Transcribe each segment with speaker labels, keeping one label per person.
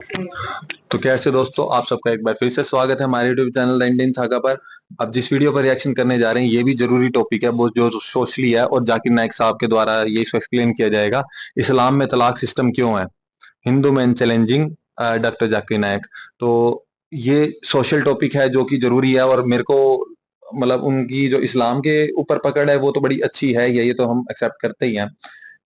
Speaker 1: तो कैसे दोस्तों, आप सबका एक बार फिर से स्वागत है हमारे यूट्यूब चैनल इंडियन सागा पर। अब जिस वीडियो पर रिएक्शन करने जा रहे हैं ये भी जरूरी टॉपिक है, वो जो सोशली है और जाकिर नाइक साहब के द्वारा ये इसको एक्सप्लेन किया जाएगा। इस्लाम में तलाक सिस्टम क्यों है, Hindu man challenging doctor Zakir Naik. तो ये सोशल टॉपिक है जो कि जरूरी है, और मेरे को मतलब उनकी जो इस्लाम के ऊपर पकड़ है वो तो बड़ी अच्छी है, ये तो हम एक्सेप्ट करते ही हैं।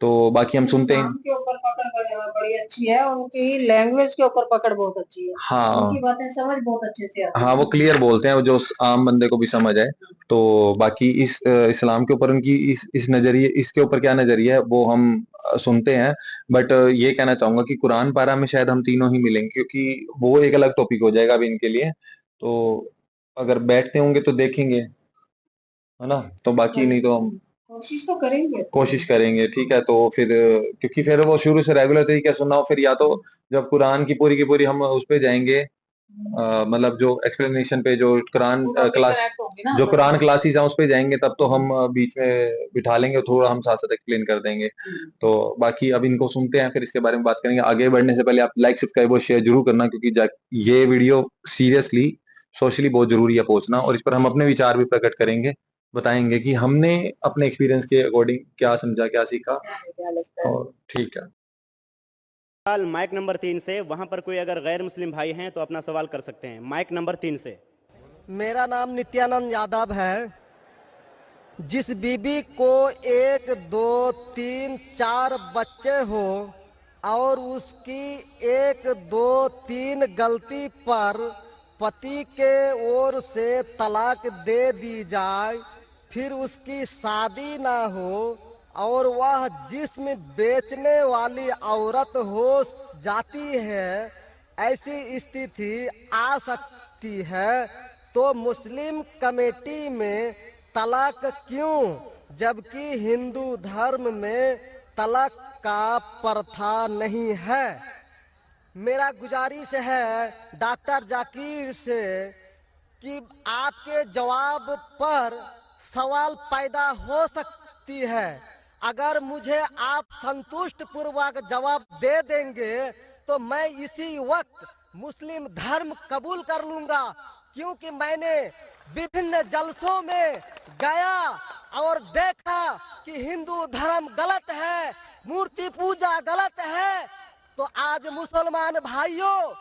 Speaker 1: तो बाकी हम सुनते हैं।
Speaker 2: नाम के ऊपर पकड़ बड़ी अच्छी है, उनकी लैंग्वेज के ऊपर पकड़ बहुत अच्छी है।
Speaker 1: हाँ,
Speaker 2: उनकी बातें समझ बहुत अच्छे से आती
Speaker 1: हाँ,
Speaker 2: है।
Speaker 1: वो क्लियर बोलते हैं, जो आम बंदे को भी समझ आए। तो बाकी इस इस्लाम के ऊपर उनकी इस नजरिए, इसके ऊपर क्या नजरिया है वो हम सुनते हैं। बट ये कहना चाहूंगा कि कुरान पारा में शायद हम तीनों ही मिलेंगे, क्योंकि वो एक अलग टॉपिक हो जाएगा अभी इनके लिए। तो अगर बैठते होंगे तो देखेंगे, है ना। तो बाकी नहीं तो हम
Speaker 2: कोशिश तो करेंगे।
Speaker 1: कोशिश करेंगे, ठीक है। तो फिर क्योंकि फिर वो शुरू से रेगुलर तरीके से सुनना हो, फिर या तो जब कुरान की पूरी हम उस पे जाएंगे, मतलब जो एक्सप्लेनेशन पे, जो कुरान क्लास, जो कुरान क्लासेस हैं उस पे जाएंगे, तब तो हम बीच में बिठा लेंगे, थोड़ा हम साथ साथ एक्सप्लेन कर देंगे। तो बाकी अब इनको सुनते हैं, फिर इसके बारे में बात करेंगे। आगे बढ़ने से पहले आप लाइक सब्सक्राइब और शेयर जरूर करना, क्योंकि ये वीडियो सीरियसली सोशली बहुत जरूरी है पहुंचना, और इस पर हम अपने विचार भी प्रकट करेंगे, बताएंगे कि हमने अपने एक्सपीरियंस के अकॉर्डिंग क्या समझा, क्या सीखा। और ठीक है।
Speaker 3: सवाल माइक नंबर 3 से। वहां पर कोई अगर गैर मुस्लिम भाई हैं तो अपना सवाल कर सकते हैं, माइक नंबर 3 से।
Speaker 4: मेरा नाम नित्यानंद यादव है। जिस बीबी को 1 2 3 4 बच्चे हो और उसकी 1 2 3 गलती पर पति के ओर से तलाक दे दी जाए, फिर उसकी शादी ना हो और वह जिस्म बेचने वाली औरत हो जाती है, ऐसी स्थिति आ सकती है, तो मुस्लिम कमेटी में तलाक क्यों, जबकि हिंदू धर्म में तलाक का प्रथा नहीं है। मेरा गुजारिश है डॉक्टर जाकिर से कि आपके जवाब पर सवाल पैदा हो सकती है। अगर मुझे आप संतुष्ट पूर्वक जवाब दे देंगे तो मैं इसी वक्त मुस्लिम धर्म कबूल कर लूंगा, क्योंकि मैंने विभिन्न जलसों में गया और देखा कि हिंदू धर्म गलत है, मूर्ति पूजा गलत है। तो आज मुसलमान भाइयों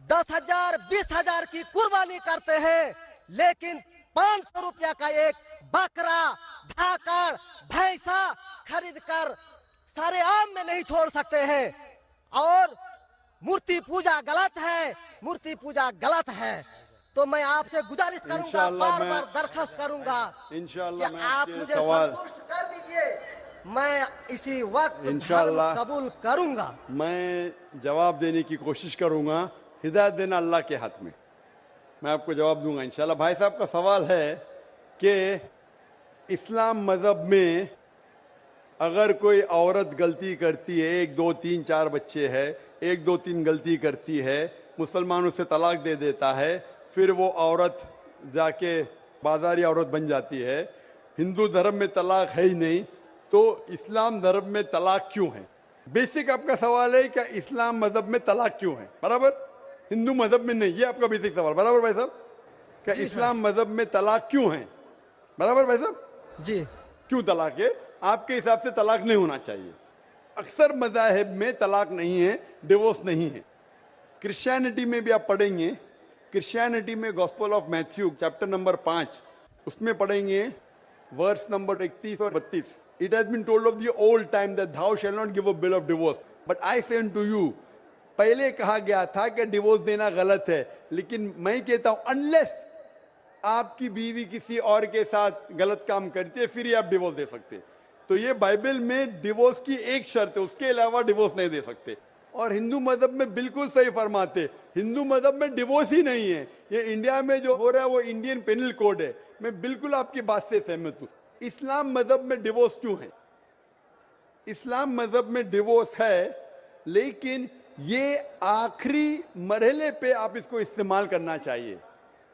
Speaker 4: 10,000 20,000 की कुर्बानी करते हैं, लेकिन 500 रुपया का एक बकरा, धाकड़, भैंसा खरीद कर सारे आम में नहीं छोड़ सकते हैं। और मूर्ति पूजा गलत है, मूर्ति पूजा गलत है। तो मैं आपसे गुजारिश करूंगा, बार बार दरखास्त करूंगा कि आप मुझे संतुष्ट कर दीजिए, मैं इसी वक्त धर्म कबूल करूंगा।
Speaker 5: मैं जवाब देने की कोशिश करूंगा। हिदायत देना अल्लाह के हाथ में, मैं आपको जवाब दूंगा इंशाल्लाह। भाई साहब का सवाल है कि इस्लाम मज़हब में अगर कोई औरत गलती करती है, 1 2 3 4 बच्चे है, 1 2 3 गलती करती है, मुसलमान उसे तलाक दे देता है, फिर वो औरत जाके बाजारी औरत बन जाती है। हिंदू धर्म में तलाक है ही नहीं, तो इस्लाम धर्म में तलाक क्यों है? बेसिक आपका सवाल है कि इस्लाम मज़हब में तलाक क्यों है, बराबर, हिंदू मज़हब में नहीं। ये आपका बेसिक सवाल, बराबर भाई साहब? क्या इस्लाम मज़हब में तलाक क्यों है, बराबर भाई साहब?
Speaker 4: जी।
Speaker 5: क्यों तलाक है? आपके हिसाब से तलाक नहीं होना चाहिए। अक्सर मज़ाहिब में तलाक नहीं है, डिवोर्स नहीं है। क्रिश्चियनिटी में भी आप पढ़ेंगे, क्रिश्चियनिटी में gospel of Matthew chapter number 5 उसमें पढ़ेंगे वर्स नंबर 31 और 32। It has been told of the old time that thou shall not give a bill of divorce, but I say unto you। पहले कहा गया था कि डिवोर्स देना गलत है, लेकिन मैं कहता हूं अनलेस आपकी बीवी किसी और के साथ गलत काम करती है, फिर ही आप डिवोर्स दे सकते। तो ये बाइबल में डिवोर्स की एक शर्त है, उसके अलावा डिवोर्स नहीं दे सकते। और हिंदू मजहब में बिल्कुल सही फरमाते, हिंदू मजहब में डिवोर्स ही नहीं है। ये इंडिया में जो हो रहा है वो इंडियन पेनल कोड है। मैं बिल्कुल आपकी बात से सहमत हूं। इस्लाम मजहब में डिवोर्स क्यों है? इस्लाम मजहब में डिवोर्स है, लेकिन ये आखिरी मरहले पे आप इसको इस्तेमाल करना चाहिए,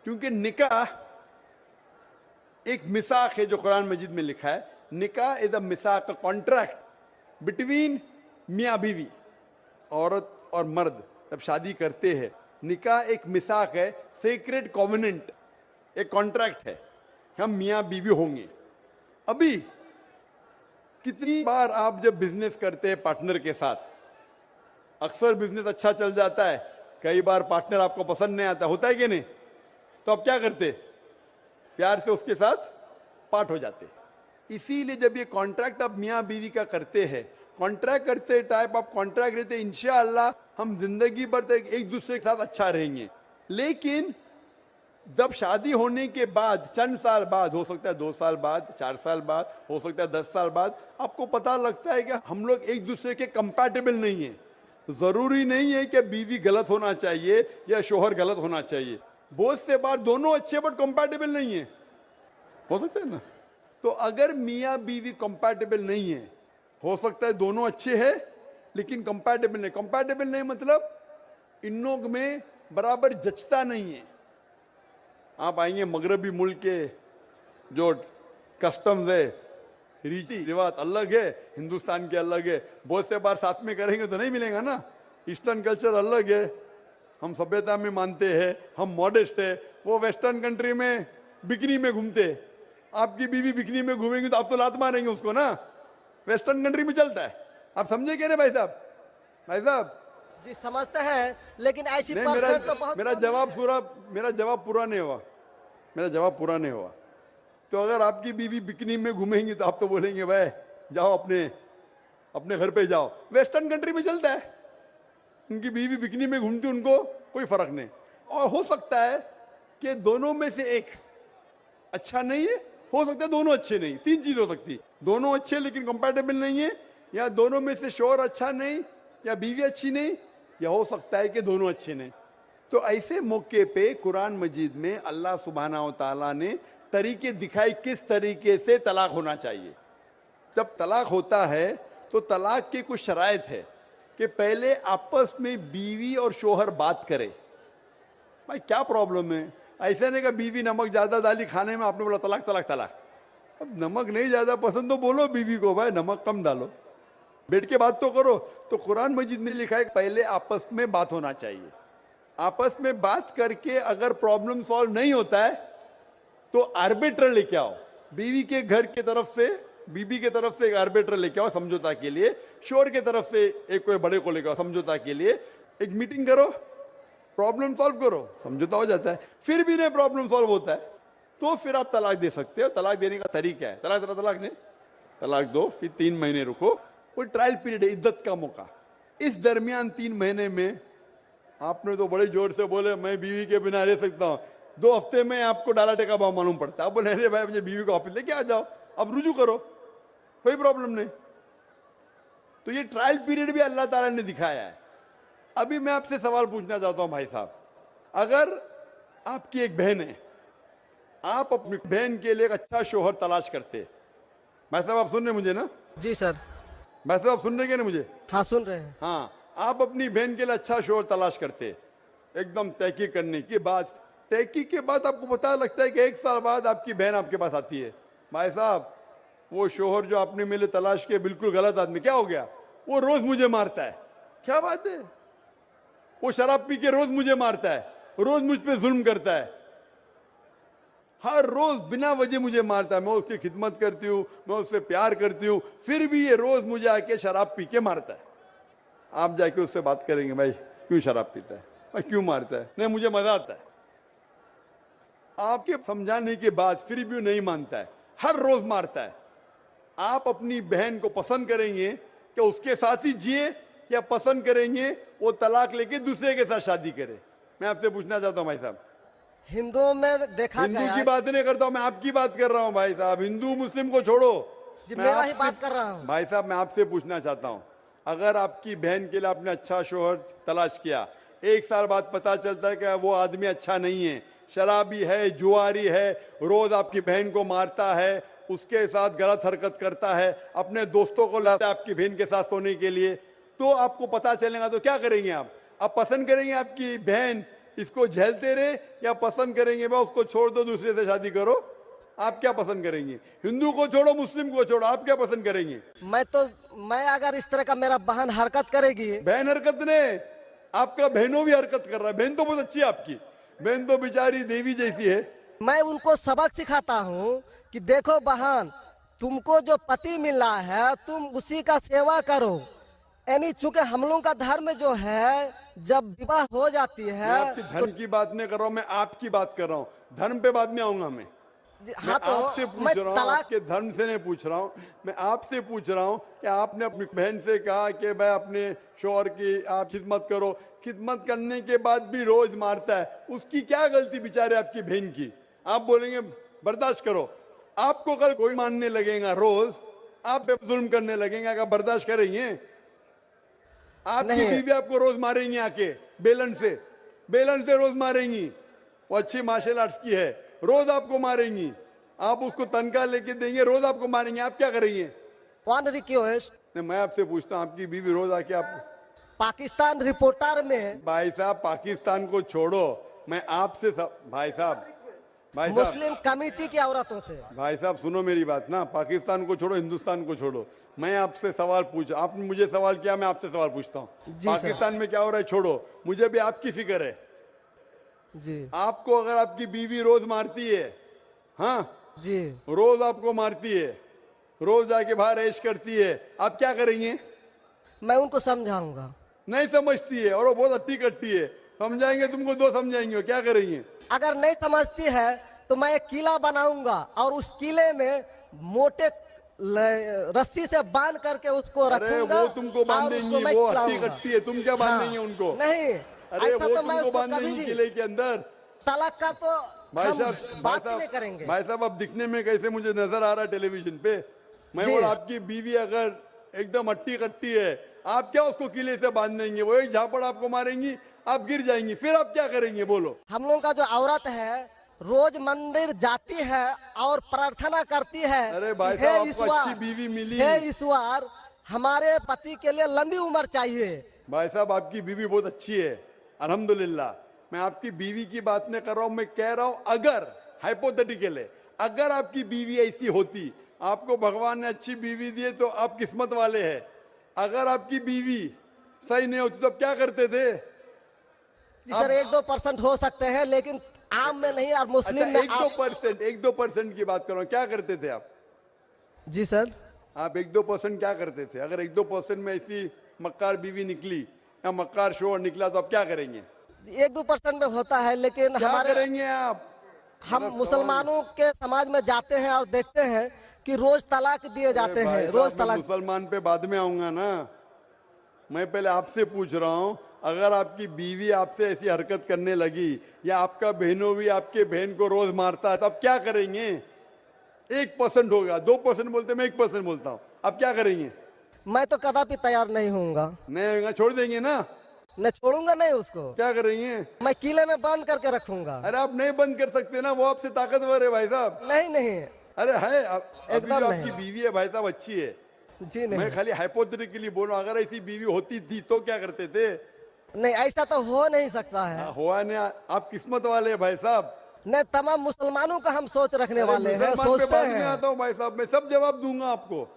Speaker 5: क्योंकि निकाह एक मिसाक है जो कुरान मजीद में लिखा है। निकाह इज अ मिसाक, अ कॉन्ट्रैक्ट बिटवीन मियाँ बीवी, औरत और मर्द। जब शादी करते हैं, निकाह एक मिसाक है, सेक्रेट कॉवेनेंट, एक कॉन्ट्रैक्ट है, हम मियाँ बीवी होंगे। अभी कितनी बार आप जब बिजनेस करते हैं पार्टनर के साथ, अक्सर बिजनेस अच्छा चल जाता है, कई बार पार्टनर आपको पसंद नहीं आता, होता है कि नहीं? तो आप क्या करते? प्यार से उसके साथ पार्ट हो जाते। इसीलिए जब ये कॉन्ट्रैक्ट आप मियाँ बीवी का करते हैं, कॉन्ट्रैक्ट करते टाइप आप कॉन्ट्रैक्ट रहते, इंशाअल्लाह हम जिंदगी भर तक एक दूसरे के साथ अच्छा रहेंगे। लेकिन जब शादी होने के बाद चंद साल बाद, हो सकता है 2 साल बाद, 4 साल बाद, हो सकता है 10 साल बाद, आपको पता लगता है कि हम लोग एक दूसरे के कंपैटिबल नहीं है। जरूरी नहीं है कि बीवी गलत होना चाहिए या शोहर गलत होना चाहिए, बहुत से बार दोनों अच्छे बट कंपैटिबल नहीं है, हो सकता है ना। तो अगर मियाँ बीवी कंपैटिबल नहीं है, हो सकता है दोनों अच्छे हैं लेकिन कंपैटिबल नहीं। कंपैटिबल नहीं मतलब इन लोग में बराबर जचता नहीं है। आप आएंगे मगरबी मुल्क के जो कस्टम्स है, रीति रिवाज अलग है, हिंदुस्तान के अलग है, बहुत से बार साथ में करेंगे तो नहीं मिलेगा ना। ईस्टर्न कल्चर अलग है, हम सभ्यता में मानते हैं, हम मॉडेस्ट है। वो वेस्टर्न कंट्री में बिकनी में घूमते, आपकी बीवी बिकनी में घूमेंगी तो आप तो लात मारेंगे उसको ना, वेस्टर्न कंट्री में चलता है। आप समझे क्या ना भाई साहब? भाई साहब
Speaker 4: जी समझते हैं, लेकिन ऐसी
Speaker 5: नहीं,
Speaker 4: परसेंट तो बहुत
Speaker 5: मेरा
Speaker 4: कम
Speaker 5: जवाब
Speaker 4: है।
Speaker 5: पूरा नहीं हुआ। तो अगर आपकी बीवी बिकनी में घूमेंगी तो आप तो बोलेंगे भाई जाओ अपने घर पे जाओ। वेस्टर्न कंट्री में चलता है, उनकी बीवी बिकनी में घूमती, उनको कोई फर्क नहीं। और हो सकता है कि दोनों में से एक अच्छा नहीं है, हो सकता है दोनों अच्छे नहीं, 3 चीज हो सकती है। दोनों अच्छे लेकिन कंपैटिबल नहीं है, या दोनों में से शोहर अच्छा नहीं या बीवी अच्छी नहीं, या हो सकता है कि दोनों अच्छे नहीं। तो ऐसे मौके पे कुरान मजीद में अल्लाह सुब्हाना व तआला ने तरीके दिखाई किस तरीके से तलाक होना चाहिए। जब तलाक होता है तो तलाक की कुछ शराइत है कि पहले आपस में बीवी और शोहर बात करे, भाई क्या प्रॉब्लम है। ऐसा नहीं कि बीवी नमक ज्यादा डाली खाने में, आपने बोला तलाक तलाक तलाक। अब नमक नहीं ज्यादा पसंद तो बोलो बीवी को भाई नमक कम डालो, बैठ के बात तो करो। तो कुरान मजीद में लिखा है पहले आपस में बात होना चाहिए। आपस में बात करके अगर प्रॉब्लम सॉल्व नहीं होता है तो आर्बिट्र लेके आओ, बीवी के घर की तरफ से, बीबी के तरफ से एक आर्बिट्र लेके आओ समझौता के लिए, शोहर के तरफ से एक कोई बड़े को लेके आओ समझौता के लिए। एक मीटिंग करो, प्रॉब्लम सॉल्व करो, समझौता हो जाता है। फिर भी नहीं प्रॉब्लम सॉल्व होता है तो फिर आप तलाक दे सकते हो। तलाक देने का तरीका है, तलाक नहीं, तलाक दो, फिर 3 महीने रुको, कोई ट्रायल पीरियड है, इद्दत का मौका। इस दरमियान 3 महीने में आपने तो बड़े जोर से बोले मैं बीवी के बिना रह सकता हूं, 2 हफ्ते में आपको डाला टेका भाव मालूम पड़ता है। आप बोले अरे भाई मुझे बीवी को ऑफिस लेके आ जाओ, अब रुजू करो, कोई प्रॉब्लम नहीं। तो ये ट्रायल पीरियड भी अल्लाह ताला ने दिखाया है। अभी मैं आपसे सवाल पूछना चाहता हूं भाई साहब, अगर आपकी एक बहन है, आप अपनी बहन के लिए एक अच्छा शोहर तलाश करते, भाई साहब आप सुन रहे मुझे ना?
Speaker 4: जी सर।
Speaker 5: भाई साहब आप सुन रहे क्या ना मुझे?
Speaker 4: हाँ सुन रहे हैं।
Speaker 5: हाँ, आप अपनी बहन के लिए अच्छा शोहर तलाश करते, एकदम तहकीक करने के बाद, तहकीक के बाद आपको पता लगता है कि 1 साल बाद आपकी बहन आपके पास आती है, भाई साहब वो शोहर जो आपने मेरे तलाश किया बिल्कुल गलत आदमी, क्या हो गया? वो रोज मुझे मारता है। क्या बात है? वो शराब पी के रोज मुझे मारता है, रोज मुझ पे जुल्म करता है, हर रोज बिना वजह मुझे मारता है। मैं उसकी खिदमत करती हूँ, मैं उससे प्यार करती हूँ, फिर भी ये रोज मुझे आके शराब पी के मारता है। आप जाके उससे बात करेंगे भाई क्यों शराब पीता है, भाई क्यों मारता है? नहीं मुझे मजा आता है। आपके समझाने के बाद फिर भी नहीं मानता है, हर रोज मारता है। आप अपनी बहन को पसंद करेंगे कि उसके साथ ही जिए, या पसंद करेंगे वो तलाक लेके दूसरे के साथ शादी करे? मैं आपसे पूछना चाहता हूं भाई साहब।
Speaker 4: हिंदुओं में देखा
Speaker 5: हिंदू
Speaker 4: गया
Speaker 5: की
Speaker 4: है।
Speaker 5: बात नहीं करता हूं मैं, आपकी बात कर रहा हूं भाई साहब। हिंदू मुस्लिम को छोड़ो,
Speaker 4: जी
Speaker 5: मैं
Speaker 4: मेरा ही
Speaker 5: आपसे-
Speaker 4: बात कर रहा हूँ।
Speaker 5: भाई साहब मैं आपसे पूछना चाहता हूं, अगर आपकी बहन के लिए आपने अच्छा शोहर तलाश किया, 1 साल बाद पता चलता है कि वो आदमी अच्छा नहीं है, शराबी है, जुआरी है, रोज आपकी बहन को मारता है, उसके साथ गलत हरकत करता है, अपने दोस्तों को लाता है आपकी बहन के साथ सोने के लिए, तो आपको पता चलेगा तो क्या करेंगे आप पसंद करेंगे आपकी बहन इसको झेलते रहे, या पसंद करेंगे भाई उसको छोड़ दो दूसरे से शादी करो? आप क्या पसंद करेंगे? हिंदू को छोड़ो मुस्लिम को छोड़ो, आप क्या पसंद करेंगे?
Speaker 4: मैं अगर इस तरह का मेरा बहन हरकत करेगी,
Speaker 5: बहन हरकत ने आपका बहनों भी हरकत कर रहा है। बहन तो बहुत अच्छी है आपकी, बहन तो बेचारी देवी जैसी है।
Speaker 4: मैं उनको सबक सिखाता हूँ कि देखो बहन, तुमको जो पति मिल रहा है तुम उसी का सेवा करो। यानी चूंकि हम लोगों का धर्म जो है, जब विवाह हो जाती
Speaker 5: मैं
Speaker 4: है
Speaker 5: आपकी धर्म की बात नहीं कर रहा हूँ, मैं आपकी बात कर रहा हूँ। धर्म पे बाद में आऊंगा मैं
Speaker 4: हाँ, तो
Speaker 5: आपसे
Speaker 4: मैं
Speaker 5: पूछ रहा हूँ,
Speaker 4: तलाक
Speaker 5: आपके धर्म से नहीं पूछ रहा हूँ। मैं आपसे पूछ रहा हूँ कि आपने अपनी बहन से कहा कि भाई अपने शौहर की आप खिदमत करो, खिदमत करने के बाद भी रोज मारता है, उसकी क्या गलती बेचारे आपकी बहन की? आप बोलेंगे बर्दाश्त करो, आपको कल कोई मानने लगेगा, रोज आप पे जुल्म करने लगेंगे, अगर बर्दाश्त करेंगे? आपकी
Speaker 4: नहीं।
Speaker 5: बीवी आपको रोज मारेंगी आके बेलन से रोज मारेंगी। वो अच्छी मार्शल आर्ट्स की है, रोज आपको मारेंगी। आप उसको तनख्वाह लेके देंगे, रोज आपको मारेंगे, आप क्या करेंगे?
Speaker 4: वन रिक्वेस्ट,
Speaker 5: नहीं, मैं आपसे पूछता हूँ, आपकी बीवी रोज आके आप
Speaker 4: पाकिस्तान रिपोर्टर में
Speaker 5: भाई साहब पाकिस्तान को छोड़ो, मैं आपसे भाई साहब
Speaker 4: मुस्लिम कमेटी की औरतों से।
Speaker 5: भाई साहब सुनो मेरी बात ना, पाकिस्तान को छोड़ो, हिंदुस्तान को छोड़ो, मैं आपसे सवाल पूछ, आपने मुझे सवाल किया, मैं आपसे सवाल पूछता हूँ।
Speaker 4: जी सर।
Speaker 5: पाकिस्तान में क्या हो रहा है छोड़ो, मुझे भी आपकी फिक्र है।
Speaker 4: जी
Speaker 5: आपको अगर आपकी बीवी रोज मारती है, हाँ
Speaker 4: जी,
Speaker 5: रोज आपको मारती है, रोज जाके बाहर ऐश करती है, आप क्या करेंगे?
Speaker 4: मैं उनको समझाऊंगा।
Speaker 5: नहीं समझती है और वो बहुत अट्टी कट्टी है, समझाएंगे तुमको, दो समझाएंगे, क्या करेंगे?
Speaker 4: अगर नहीं समझती है तो मैं एक किला बनाऊंगा और उस किले में मोटे रस्सी से बांध करके उसको
Speaker 5: अरे
Speaker 4: रखूंगा।
Speaker 5: वो तुमको
Speaker 4: और
Speaker 5: बांधेंगी,
Speaker 4: उसको मैं
Speaker 5: वो हट्टी
Speaker 4: खिलाऊंगा।
Speaker 5: कट्टी है, तुम क्या बांधेंगे उनको?
Speaker 4: नहीं,
Speaker 5: अरे
Speaker 4: ऐसा
Speaker 5: वो
Speaker 4: तो मैं
Speaker 5: तुमको
Speaker 4: उसको कभी
Speaker 5: बांधेंगी
Speaker 4: भी
Speaker 5: किले के अंदर।
Speaker 4: तलाक का तो
Speaker 5: भाई
Speaker 4: हम
Speaker 5: साहब
Speaker 4: बात ही नहीं करेंगे।
Speaker 5: भाई साहब अब दिखने में कैसे मुझे नजर आ रहा है टेलीविजन पे? मैं
Speaker 4: जी।
Speaker 5: बोला आपकी बीवी अगर एकदम अट्टी कट्टी है, आप क्या उसको किले से बांध देंगे? वो एक झापड़ आपको मारेंगी, आप गिर जाएंगी, फिर आप क्या करेंगे बोलो?
Speaker 4: हम लोग का जो औरत है रोज मंदिर जाती है और प्रार्थना करती है।
Speaker 5: अरे भाई
Speaker 4: हे
Speaker 5: साहब आपको
Speaker 4: ईश्वर,
Speaker 5: अच्छी बीवी मिली।
Speaker 4: हे ईश्वर, हमारे पति के लिए लंबी उम्र चाहिए।
Speaker 5: भाई साहब आपकी बीवी बहुत अच्छी है, अल्हम्दुलिल्लाह। मैं आपकी बीवी की बात नहीं कर रहा हूं, मैं कह रहा हूं अगर हाइपोथेटिकल है, अगर आपकी बीवी ऐसी होती, आपको भगवान ने अच्छी बीवी दी है तो आप किस्मत वाले हैं। अगर आपकी बीवी सही नहीं होती तो आप क्या करते थे?
Speaker 4: जी सर, 1-2% हो सकते हैं, लेकिन आम में नहीं। और मुस्लिम
Speaker 5: अच्छा,
Speaker 4: में
Speaker 5: 1-2% की बात करो, क्या करते थे आप?
Speaker 4: जी सर,
Speaker 5: आप 1-2% क्या करते थे? अगर 1-2% में ऐसी मक्कार बीवी निकली या मक्कार शोहर निकला तो आप क्या करेंगे?
Speaker 4: 1-2% में होता है, लेकिन
Speaker 5: क्या
Speaker 4: हमारे
Speaker 5: करेंगे आप?
Speaker 4: हम मुसलमानों के समाज में जाते हैं और देखते हैं कि रोज तलाक दिए जाते
Speaker 5: अरे भाई
Speaker 4: हैं, रोज
Speaker 5: साहब, मैं
Speaker 4: तलाक।
Speaker 5: मुसलमान पे बाद में आऊंगा ना, मैं पहले आपसे पूछ रहा हूं, अगर आपकी बीवी आपसे ऐसी हरकत करने लगी या आपका बहनों भी आपके बहन को रोज मारता है तो आप क्या करेंगे? 1% होगा, 2% बोलते, मैं 1% बोलता हूं, आप क्या करेंगे?
Speaker 4: मैं तो कदापि तैयार नहीं होऊंगा।
Speaker 5: नहीं छोड़ देंगे ना?
Speaker 4: मैं छोड़ूंगा नहीं उसको,
Speaker 5: क्या करेंगे?
Speaker 4: मैं किले में बंद करके रखूंगा।
Speaker 5: अरे आप नहीं बंद कर सकते ना, वो आपसे ताकतवर है भाई साहब।
Speaker 4: नहीं नहीं,
Speaker 5: अरे है अभी
Speaker 4: एकदम
Speaker 5: जो
Speaker 4: नहीं।
Speaker 5: आपकी बीवी है भाई साहब अच्छी है,
Speaker 4: जी
Speaker 5: मैं
Speaker 4: नहीं,
Speaker 5: खाली हाइपोथेटिकली बोल रहा हूं, अगर ऐसी बीवी होती थी तो क्या करते थे?
Speaker 4: नहीं ऐसा तो हो नहीं सकता है।
Speaker 5: हुआ नहीं, आप किस्मत वाले हैं भाई साहब।
Speaker 4: नहीं, तमाम मुसलमानों का हम सोच रखने
Speaker 5: अरे
Speaker 4: वाले हैं,
Speaker 5: मुसलमान पे
Speaker 4: सोचते
Speaker 5: बाद में
Speaker 4: हैं।
Speaker 5: आता हूं भाई साहब, मैं सब जवाब दूंगा आपको।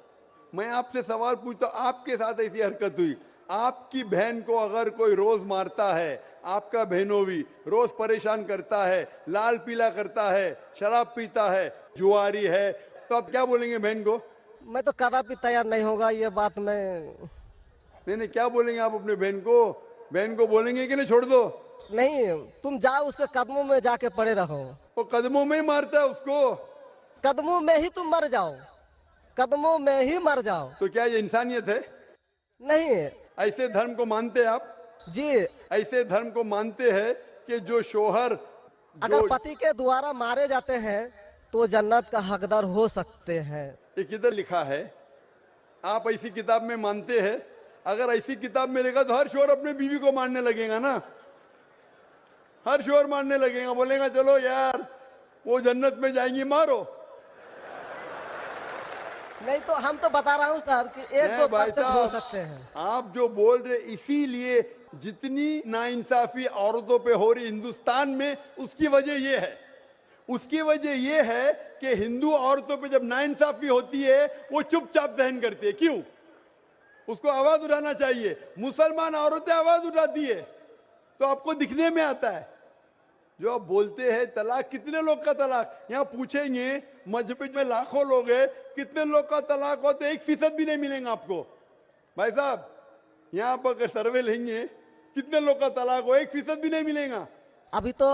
Speaker 5: मैं आपसे सवाल पूछता हूं, आपके साथ ऐसी हरकत हुई, आपकी बहन को अगर कोई रोज मारता है, आपका बहनों भी रोज परेशान करता है, लाल पीला करता है, शराब पीता है, जुआरी है, तो आप क्या बोलेंगे बहन को?
Speaker 4: मैं तो कदापि तैयार नहीं होगा, ये बात मैं
Speaker 5: नहीं, क्या बोलेंगे आप अपने बहन को? बहन को बोलेंगे कि नहीं छोड़ दो?
Speaker 4: नहीं। तुम जाओ उसके कदमों में जाके पड़े रहो,
Speaker 5: वो कदमों में ही मारता है उसको,
Speaker 4: कदमों में ही तुम मर जाओ, कदमों में ही मर जाओ।
Speaker 5: तो क्या ये इंसानियत है?
Speaker 4: नहीं
Speaker 5: ऐसे धर्म को मानते हैं आप?
Speaker 4: जी,
Speaker 5: ऐसे धर्म को मानते हैं कि जो शोहर
Speaker 4: अगर पति के द्वारा मारे जाते हैं तो जन्नत का हकदार हो सकते हैं।
Speaker 5: ये किधर लिखा है? आप ऐसी किताब में मानते हैं? अगर ऐसी किताब में लिखा तो हर शोहर अपने बीवी को मारने लगेगा ना, हर शोहर मारने लगेगा, बोलेगा चलो यार वो जन्नत में जाएंगी, मारो।
Speaker 4: नहीं तो हम तो बता रहा हूँ सर कि
Speaker 5: नहीं
Speaker 4: 1-2% हो
Speaker 5: साहब,
Speaker 4: सकते हैं।
Speaker 5: आप जो बोल रहे, इसीलिए जितनी नाइंसाफी औरतों पे हो रही हिंदुस्तान में, उसकी वजह ये है, उसकी वजह ये है कि हिंदू औरतों पे जब नाइंसाफी होती है वो चुपचाप सहन करती है। क्यों? उसको आवाज उठाना चाहिए। मुसलमान औरतें आवाज उठाती है, तो आपको दिखने में आता है। जो आप बोलते हैं तलाक, कितने लोग का तलाक, यहाँ पूछेंगे मजहब में लाखों लोग हैं, कितने लोग का तलाक हो तो 1% भी नहीं मिलेगा आपको। भाई साहब यहाँ पर अगर सर्वे लेंगे कितने लोग का तलाक हो, 1% भी नहीं मिलेगा।
Speaker 4: अभी तो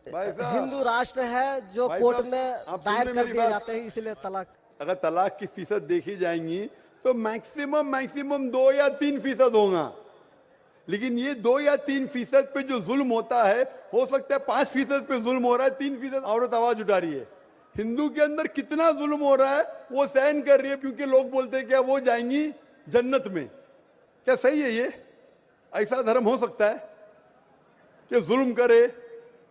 Speaker 5: भाई साहब,
Speaker 4: हिंदू राष्ट्र है जो
Speaker 5: भाई
Speaker 4: कोर्ट
Speaker 5: साहब,
Speaker 4: में
Speaker 5: आप
Speaker 4: दायर
Speaker 5: सुन रहे
Speaker 4: कर
Speaker 5: मेरी
Speaker 4: दिए
Speaker 5: बात?
Speaker 4: जाते हैं, इसलिए तलाक।
Speaker 5: अगर तलाक की फीसद देखी जाएंगी तो मैक्सिमम 2 या 3% होगा, लेकिन ये 2 या 3% पे जो जुल्म होता है, हो सकता है 5% पे जुल्म हो रहा है, 3% औरत आवाज उठा रही है। हिंदू के अंदर कितना जुल्म हो रहा है वो सहन कर रही है, क्योंकि लोग बोलते हैं क्या वो जाएंगी जन्नत में। क्या सही है ये? ऐसा धर्म हो सकता है कि जुल्म करे,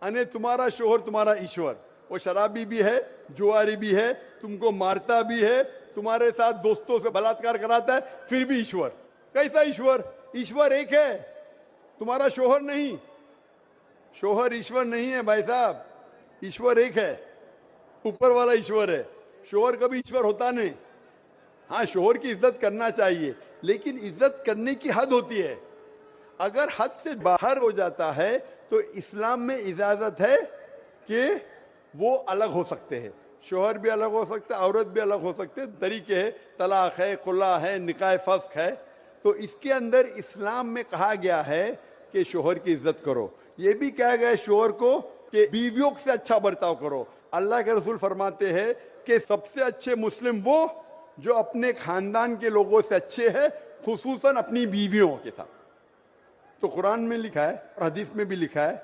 Speaker 5: अने तुम्हारा शोहर तुम्हारा ईश्वर, वो शराबी भी है, जुआरी भी है, तुमको मारता भी है, तुम्हारे साथ दोस्तों से बलात्कार कराता है, फिर भी ईश्वर। कैसा ईश्वर? ईश्वर एक है, तुम्हारा शोहर नहीं। शोहर ईश्वर नहीं है भाई साहब, ईश्वर एक है, ऊपर वाला ईश्वर है। शोहर कभी ईश्वर होता नहीं। हाँ, शोहर की इज्जत करना चाहिए, लेकिन इज्जत करने की हद होती है। अगर हद से बाहर हो जाता है तो इस्लाम में इजाजत है कि वो अलग हो सकते हैं। शोहर भी अलग हो सकता है, औरत भी अलग हो सकते हैं, तरीके हैं, तलाक है, खुला है, निकाह फस्क है। तो इसके अंदर इस्लाम में कहा गया है कि शोहर की इज्जत करो। ये भी कहा गया है शोहर को कि बीवियों से अच्छा बर्ताव करो। अल्लाह के रसूल फरमाते हैं कि सबसे अच्छे मुस्लिम वो जो अपने खानदान के लोगों से अच्छे हैं, खुसूसन अपनी बीवियों के साथ। तो कुरान में लिखा है और हदीस में भी लिखा है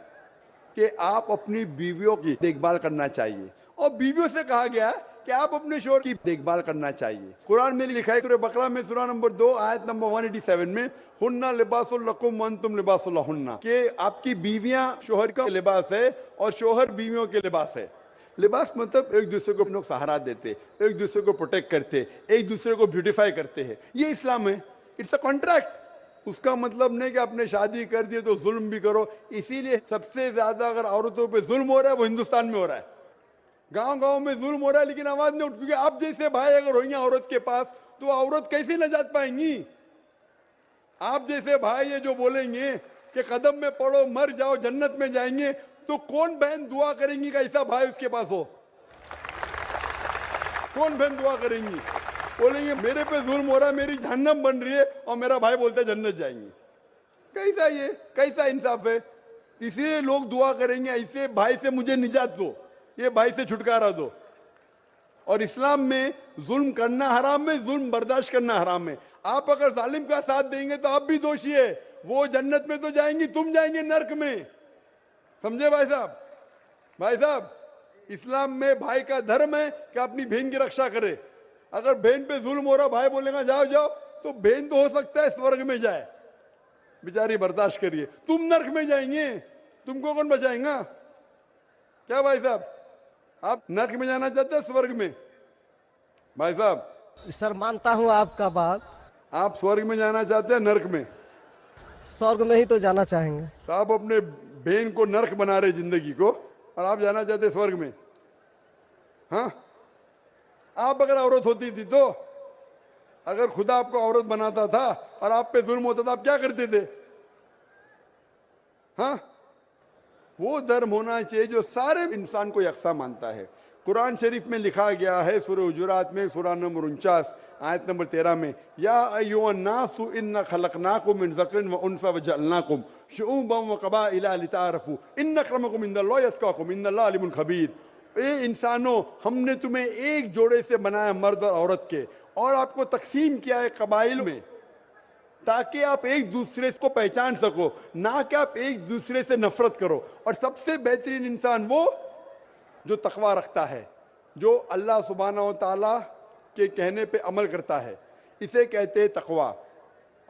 Speaker 5: कि आप अपनी बीवियों की देखभाल करना चाहिए, और बीवियों से कहा गया है कि आप अपने शोहर की देखभाल करना चाहिए। कुरान में लिखा है सूरह बकरा में सूरह नंबर 2 आयत नंबर 187 में, हुन्ना लिबासुल लकुम व अंतुम लिबासुल लहुन्ना, कि आपकी बीवियां शोहर का लिबास है और शोहर बीवियों के लिबास है। लिबास मतलब एक दूसरे को लोग सहारा देते, एक दूसरे को प्रोटेक्ट करते, एक दूसरे को ब्यूटिफाई करते हैं। ये इस्लाम है। It's a contract. उसका मतलब नहीं कि आपने शादी कर दी तो जुल्म भी करो। इसीलिए सबसे ज्यादा अगर औरतों पे जुल्म हो रहा है वो हिंदुस्तान में हो रहा है। गांव गांव में जुल्म हो रहा है, लेकिन आवाज नहीं उठ, क्योंकि आप जैसे भाई अगर होंगे औरत के पास तो औरत कैसे नजात पाएंगी? आप जैसे भाई ये जो बोलेंगे कि कदम में पड़ो मर जाओ जन्नत में जाएंगे, तो कौन बहन दुआ करेंगी कि ऐसा भाई उसके पास हो? कौन बहन दुआ करेंगी? बोलेंगे मेरे पे जुल्म हो रहा है, मेरी जहन्नम बन रही है, और मेरा भाई बोलता है जन्नत जाएंगे। कैसा ये, कैसा इंसाफ है? इसलिए लोग दुआ करेंगे ऐसे भाई से मुझे निजात दो, ये भाई से छुटकारा दो। और इस्लाम में जुल्म करना हराम है, जुल्म बर्दाश्त करना हराम है। आप अगर जालिम का साथ देंगे तो आप भी दोषी है। वो जन्नत में तो जाएंगी, तुम जाएंगे नर्क में। समझे भाई साहब? भाई साहब, इस्लाम में भाई का धर्म है कि अपनी बहन की रक्षा करे। अगर बहन पे जुल्म हो रहा, भाई बोलेगा जाओ जाओ, तो बहन तो हो सकता है स्वर्ग में जाए, बेचारी बर्दाश्त करिए, तुम नर्क में जाएंगे, तुमको कौन बचाएगा? क्या भाई साहब, आप नर्क में जाना चाहते हैं स्वर्ग में? भाई साहब,
Speaker 4: सर मानता हूँ आपका बात।
Speaker 5: आप स्वर्ग में जाना चाहते हैं नर्क में?
Speaker 4: स्वर्ग में ही तो जाना चाहेंगे।
Speaker 5: तो आप अपने बहन को नर्क बना रहे जिंदगी को, और आप जाना चाहते हैं स्वर्ग में? हाँ, आप अगर औरत होती थी तो, अगर खुदा आपको औरत बनाता था और आप पे जुल्म होता था, आप क्या करते थे? हाँ, वो धर्म होना चाहिए जो सारे इंसान को यकसा मानता है। कुरान शरीफ में लिखा गया है सूरह हुजुरात में सूरह नंबर 49 आयत नंबर 13 में, या अय्युहन्नासु इन्ना खलकनाकुम मिन ज़करिन व उन्सा व जअलनाकुम शुऊबन व क़बाइला लिताअरफू इन्न अक्रमकुम इंदल्लाहि अत्क़ाकुम इन्नल्लाह अलीमुन खबीर। ए इंसानों, हमने तुम्हें एक जोड़े से बनाया, मर्द और औरत के, और आपको तकसीम किया है कबाइल में, ताकि आप एक दूसरे को पहचान सको, ना कि आप एक दूसरे से नफरत करो। और सबसे बेहतरीन इंसान वो जो तकवा रखता है, जो अल्लाह सुब्हानहू व तआला के कहने पे अमल करता है, इसे कहते हैं तकवा।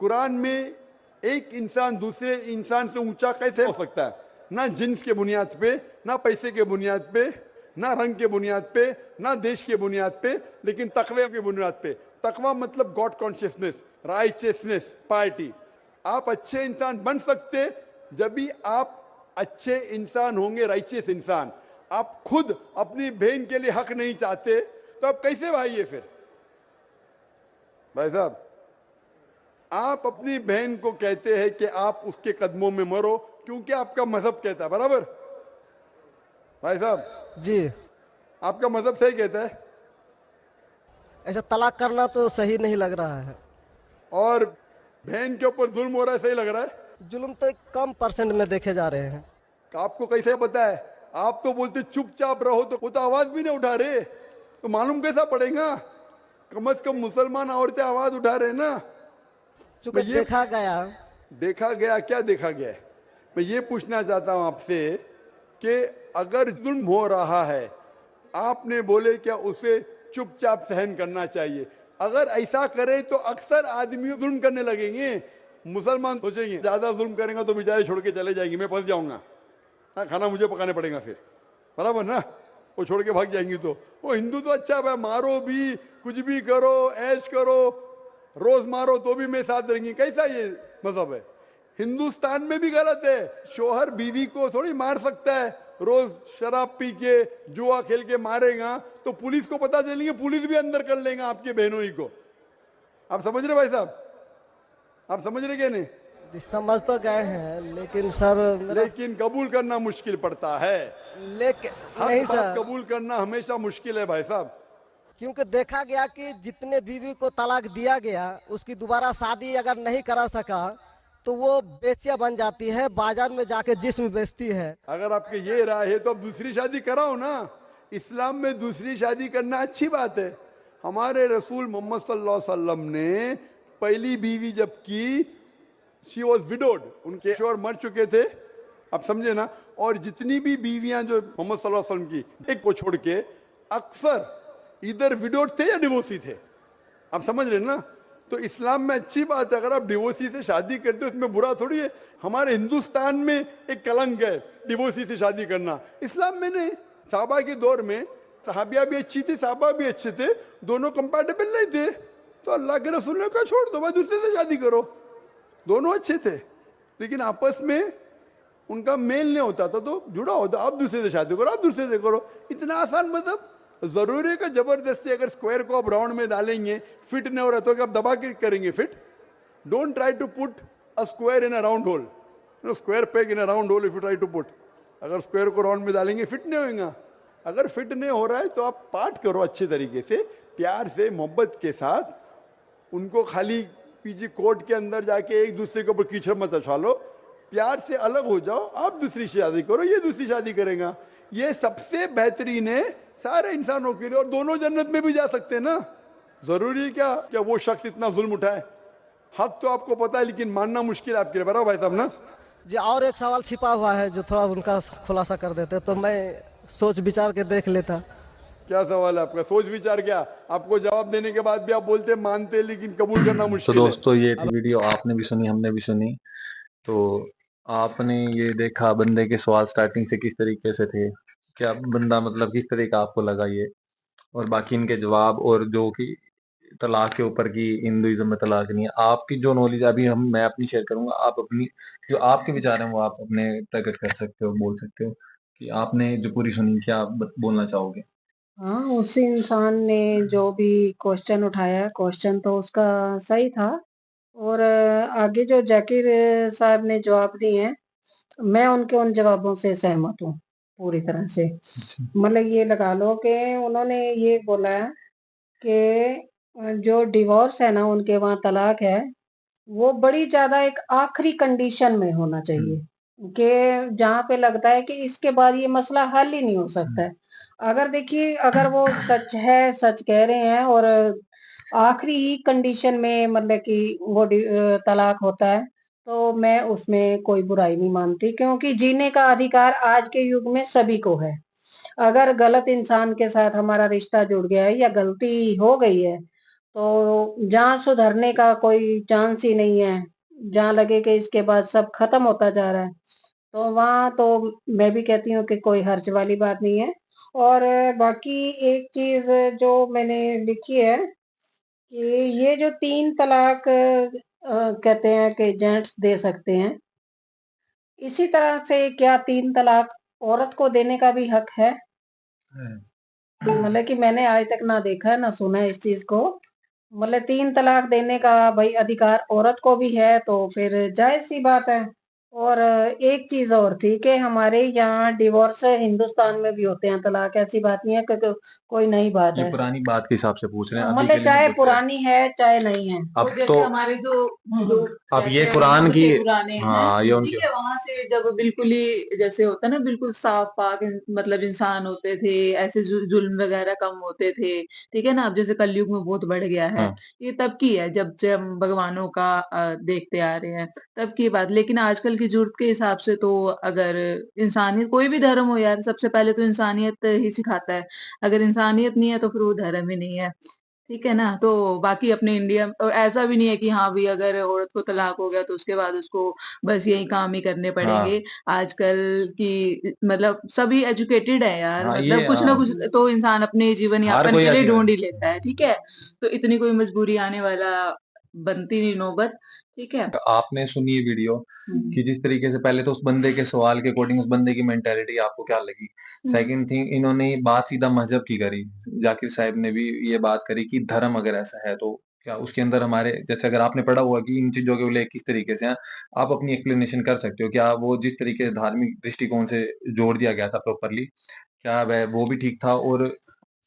Speaker 5: कुरान में एक इंसान दूसरे इंसान से ऊंचा कैसे हो सकता है? ना जिन्स के बुनियाद पे, ना पैसे के बुनियाद पे, ना रंग के बुनियाद पे, ना देश के बुनियाद पे, लेकिन तकवे के बुनियाद पे। तकवा मतलब गॉड कॉन्शियसनेस, राइचियसनेस, पार्टी। आप अच्छे इंसान बन सकते जब भी आप अच्छे इंसान होंगे, राइचियस इंसान। आप खुद अपनी बहन के लिए हक नहीं चाहते तो आप कैसे भाई है फिर? भाई साहब, आप अपनी बहन को कहते हैं कि आप उसके कदमों में मरो, क्योंकि आपका मजहब कहता है, बराबर भाई साहब?
Speaker 4: जी।
Speaker 5: आपका मजहब सही कहता है।
Speaker 4: ऐसा तलाक करना तो सही नहीं लग रहा है।
Speaker 5: और बहन के ऊपर जुल्म हो रहा है, सही लग रहा है?
Speaker 4: जुल्म तो एक कम परसेंट में देखे जा रहे हैं।
Speaker 5: आपको कैसे पता है? आप तो बोलते चुपचाप रहो, तो वो तो आवाज भी नहीं उठा रहे, तो मालूम कैसा पड़ेगा? कम से कम मुसलमान औरतें आवाज उठा रहे ना।
Speaker 4: चूंकि
Speaker 5: ये
Speaker 4: देखा गया।
Speaker 5: देखा गया, क्या देखा गया है? मैं ये पूछना चाहता हूं आपसे कि अगर जुल्म हो रहा है, आपने बोले क्या उसे चुपचाप सहन करना चाहिए? अगर ऐसा करे तो अक्सर आदमी जुल्म करने लगेंगे। मुसलमान सोचेंगे ज्यादा जुल्म करेंगे तो बेचारे छोड़ के चले जाएंगे, मैं फंस जाऊंगा, हाँ खाना मुझे पकाने पड़ेगा फिर, बराबर ना? वो छोड़ के भाग जाएंगी। तो वो हिंदू तो अच्छा है, मारो भी, कुछ भी करो, ऐश करो, रोज मारो तो भी मैं साथ रहेंगी। कैसा ये मजहब है? हिंदुस्तान में भी गलत है। शोहर बीवी को थोड़ी मार सकता है। रोज शराब पी के जुआ खेल के मारेगा तो पुलिस को पता चलेंगे, पुलिस भी अंदर कर लेगा आपके बहनों ही को। आप समझ रहे भाई साहब? आप समझ रहे क्या? नहीं
Speaker 4: समझ तो गए हैं, लेकिन सर
Speaker 5: लेकिन कबूल करना मुश्किल पड़ता है।
Speaker 4: लेकिन
Speaker 5: हर
Speaker 4: नहीं
Speaker 5: बात
Speaker 4: सर,
Speaker 5: कबूल करना हमेशा मुश्किल है भाई साहब।
Speaker 4: क्योंकि देखा गया कि जितने बीवी को तलाक दिया गया, उसकी दोबारा शादी अगर नहीं करा सका तो वो बेचिया बन जाती है, बाजार में जाके जिस्म बेचती है।
Speaker 5: अगर आपके ये राय है तो अब दूसरी शादी कराओ ना। इस्लाम में दूसरी शादी करना अच्छी बात है। हमारे रसूल मोहम्मद सल्लल्लाहु अलैहि वसल्लम ने पहली बीवी जब की, शी वॉज विडोड, उनके शोहर मर चुके थे, आप समझे ना? और जितनी भी बीवियां जो मोहम्मद सल्लल्लाहु अलैहि वसल्लम की, एक को छोड़ के अक्सर इधर विडोड थे या डिवोर्सी थे, आप समझ रहे ना? तो इस्लाम में अच्छी बात है, अगर आप डिवोर्सी से शादी करते हो उसमें बुरा थोड़ी है। हमारे हिंदुस्तान में एक कलंक है डिवोर्सी से शादी करना, इस्लाम में नहीं। साहबा के दौर में सहाबिया भी अच्छी थी, साहबा भी अच्छे थे, दोनों कंपैटिबल नहीं थे, तो अल्लाह के रसूल ने कहा छोड़ दो भाई, दूसरे से शादी करो। दोनों अच्छे थे, लेकिन आपस में उनका मेल नहीं होता था, तो जुड़ा होता, आप दूसरे से शादी करो, आप दूसरे से करो। इतना आसान मतलब जरूरी है कि जबरदस्ती अगर स्क्वायर को आप राउंड में डालेंगे, फिट नहीं हो रहा तो आप दबा के करेंगे fit? Don't try to put a square in a round hole, square peg in a round hole if you try to put. अगर स्क्वायर को राउंड में डालेंगे फिट नहीं होगा। अगर फिट नहीं हो रहा है तो आप पार्ट करो अच्छे तरीके से, प्यार से, मोहब्बत के साथ। उनको खाली पीजी कोर्ट के अंदर जाके एक दूसरे के ऊपर कीचड़ मत उछालो, प्यार से अलग हो जाओ, आप दूसरी शादी करो, ये दूसरी शादी करेगा। ये सबसे बेहतरीन है सारे इंसानों के लिए, और दोनों जन्नत में भी जा सकते हैं ना। जरूरी है क्या वो शख्स इतना जुल्म उठाए? हक तो आपको पता है, लेकिन मानना मुश्किल है आपके लिए, बराबर भाई साहब ना?
Speaker 4: जी, और एक सवाल छिपा हुआ है जो थोड़ा उनका खुलासा कर देते तो मैं सोच विचार के देख लेता।
Speaker 5: क्या सवाल है आपका? सोच विचार क्या? आपको जवाब देने के बाद भी आप बोलते मानते, लेकिन कबूल करना
Speaker 1: तो
Speaker 5: मुश्किल है।
Speaker 1: दोस्तों ये थी वीडियो, आपने भी सुनी, हमने भी सुनी। तो आपने ये देखा बंदे के सवाल स्टार्टिंग से किस तरीके से थे, क्या बंदा मतलब किस तरह का आपको लगा ये, और बाकी इनके जवाब, और जो कि तलाक के ऊपर की हिंदुइज्म में तलाक नहीं है। आपकी जो नॉलेज अभी मैं अपनी शेयर करूंगा, आप अपनी जो आपके विचार हैं वो आप अपने प्रकट कर सकते हो, बोल सकते हो कि आपने जो पूरी सुनी क्या बोलना चाहोगे।
Speaker 2: हाँ, उस इंसान ने जो भी क्वेश्चन उठाया, क्वेश्चन तो उसका सही था, और आगे जो जाकिर साहब ने जवाब दिए हैं, मैं उनके उन जवाबों से सहमत हूँ पूरी तरह से। मतलब ये लगा लो कि उन्होंने ये बोला है कि जो डिवोर्स है ना, उनके वहाँ तलाक है, वो बड़ी ज़्यादा एक आखिरी कंडीशन में होना चाहिए, कि जहाँ पे लगता है कि इसके बाद ये मसला हल ही नहीं हो सकता है। अगर देखिए, अगर वो सच है, सच कह रहे हैं, और आखिरी ही कंडीशन में मतलब कि वो तलाक होता है, तो मैं उसमें कोई बुराई नहीं मानती, क्योंकि जीने का अधिकार आज के युग में सभी को है। अगर गलत इंसान के साथ हमारा रिश्ता जुड़ गया है या गलती हो गई है, तो जहाँ सुधरने का कोई चांस ही नहीं है, जहाँ लगे कि इसके बाद सब खत्म होता जा रहा है, तो वहाँ तो मैं भी कहती हूँ कि कोई हर्ज वाली बात नहीं है। और बाकी एक चीज जो मैंने लिखी है कि ये जो 3 तलाक कहते हैं कि जेंट्स दे सकते हैं, इसी तरह से क्या 3 तलाक औरत को देने का भी हक है? मतलब कि मैंने आज तक ना देखा है ना सुना है इस चीज को। मतलब 3 तलाक देने का भाई अधिकार औरत को भी है, तो फिर जायज सी बात है, और एक चीज और थी कि हमारे यहाँ डिवोर्स हिंदुस्तान में भी होते हैं तलाक, ऐसी बात नहीं है कि कोई नई बात
Speaker 1: ये
Speaker 2: है।
Speaker 1: पुरानी बात के हिसाब से पूछ रहे हैं, अभी के
Speaker 2: मतलब
Speaker 1: लिए
Speaker 2: चाहे
Speaker 1: नहीं पूछ रहे।
Speaker 2: पुरानी है चाहे नहीं है।
Speaker 1: अब
Speaker 6: तो जैसे
Speaker 1: तो
Speaker 6: हमारे जो जो
Speaker 1: अब ये
Speaker 6: कहते हैं
Speaker 1: कुरान की,
Speaker 6: मक्के पुराने हैं,
Speaker 1: हाँ ये
Speaker 6: ठीक
Speaker 1: उनके,
Speaker 6: है, वहां से जब बिल्कुल ही जैसे होता है ना, बिल्कुल साफ पाक मतलब इंसान होते थे, ऐसे जुल्म वगैरह कम होते थे, ठीक है ना। अब जैसे कलयुग में बहुत बढ़ गया है,
Speaker 1: हाँ
Speaker 6: ये तब की है जब से हम भगवानों का देखते आ रहे हैं, तब की बात। लेकिन आजकल की जरूरत के हिसाब से तो अगर इंसानियत, कोई भी धर्म हो यार, सबसे पहले तो इंसानियत ही सिखाता है। अगर इंसानियत नहीं है तो फिर वो धर्म ही नहीं है, ठीक है ना। तो बाकी अपने इंडिया और ऐसा भी नहीं है कि हाँ भी अगर औरत को तलाक हो गया तो उसके बाद उसको बस यही काम ही करने
Speaker 1: हाँ
Speaker 6: पड़ेंगे। आजकल की मतलब सभी एजुकेटेड है यार,
Speaker 1: हाँ
Speaker 6: मतलब
Speaker 1: ये
Speaker 6: कुछ ना कुछ तो इंसान अपने जीवन
Speaker 1: हर
Speaker 6: यापन
Speaker 1: कोई
Speaker 6: के लिए
Speaker 1: ऐसे,
Speaker 6: ढूंढ ही लेता है, ठीक है। तो इतनी कोई मजबूरी आने वाला बनती नहीं नौबत, ठीक है।
Speaker 1: आपने सुनी है वीडियो कि जिस तरीके से, पहले तो उस बंदे के सवाल के अकॉर्डिंग उस बंदे की मेंटेलिटी आपको क्या लगी। सेकंड थिंग, इन्होंने बात सीधा मजहब की करी। जाकिर साहब ने भी ये बात करी कि धर्म अगर ऐसा है तो क्या उसके अंदर हमारे, जैसे अगर आपने पढ़ा हुआ कि इन चीजों के उल्लेख किस तरीके से हैं, आप अपनी एक्सप्लेनेशन कर सकते हो क्या वो जिस तरीके से धार्मिक दृष्टिकोण से जोड़ दिया गया था प्रॉपरली, क्या वह वो भी ठीक था। और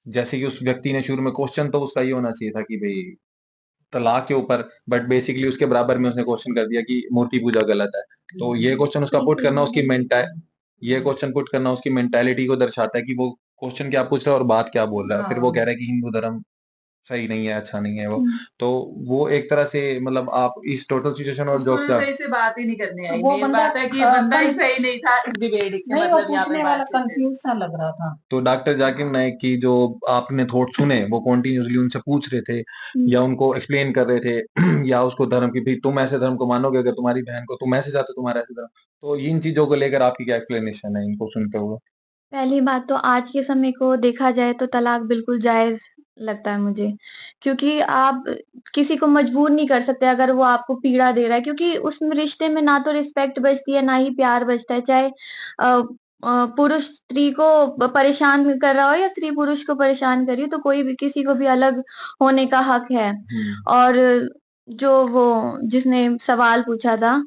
Speaker 1: जैसे कि उस व्यक्ति ने शुरू में क्वेश्चन तो उसका ये होना चाहिए था कि भाई तलाक के ऊपर, बट बेसिकली उसके बराबर में उसने क्वेश्चन कर दिया कि मूर्ति पूजा गलत है। तो ये क्वेश्चन उसका पुट करना उसकी ये क्वेश्चन पुट करना उसकी मेंटालिटी को दर्शाता है कि वो क्वेश्चन क्या पूछ रहा है और बात क्या बोल रहा है। फिर वो कह रहा है कि हिंदू धर्म सही नहीं है, अच्छा नहीं है वो। तो वो एक तरह से मतलब आप इस टोटल सिचुएशन और
Speaker 6: उसको
Speaker 1: जो
Speaker 6: ना
Speaker 1: क्या,
Speaker 6: सही से बात ही नहीं करने आई,
Speaker 2: वो
Speaker 6: मेन
Speaker 2: बंदा
Speaker 6: बात है कि बंदा ही सही नहीं था इस डिबेट के,
Speaker 2: नहीं, वो
Speaker 6: मतलब यहाँ पे
Speaker 2: पूछने वाला
Speaker 6: बातचीत में।
Speaker 2: कंफ्यूज सा लग रहा था।
Speaker 1: तो डॉक्टर जाकिर नाइक की जो आपने थॉट सुने वो कॉन्टिन्यूसली उनसे पूछ रहे थे या उनको एक्सप्लेन कर रहे थे या उसको धर्म की, भाई तुम ऐसे धर्म को मानोगे अगर तुम्हारी बहन को, तुम ऐसे चाहते हो तुम्हारा ऐसे धर्म। तो इन चीजों को लेकर आपकी क्या एक्सप्लेनेशन है इनको सुनते हुए।
Speaker 7: पहली बात तो आज के समय को देखा जाए तो तलाक बिल्कुल जायज़ लगता है मुझे, क्योंकि आप किसी को मजबूर नहीं कर सकते अगर वो आपको पीड़ा दे रहा है, क्योंकि उस रिश्ते में ना तो रिस्पेक्ट बचती है, ना ही प्यार बचता है। चाहे पुरुष स्त्री को परेशान कर रहा हो या स्त्री पुरुष को परेशान कर रही हो, तो कोई भी किसी को भी अलग होने का हक है। और जो वो जिसने सवाल पूछा था,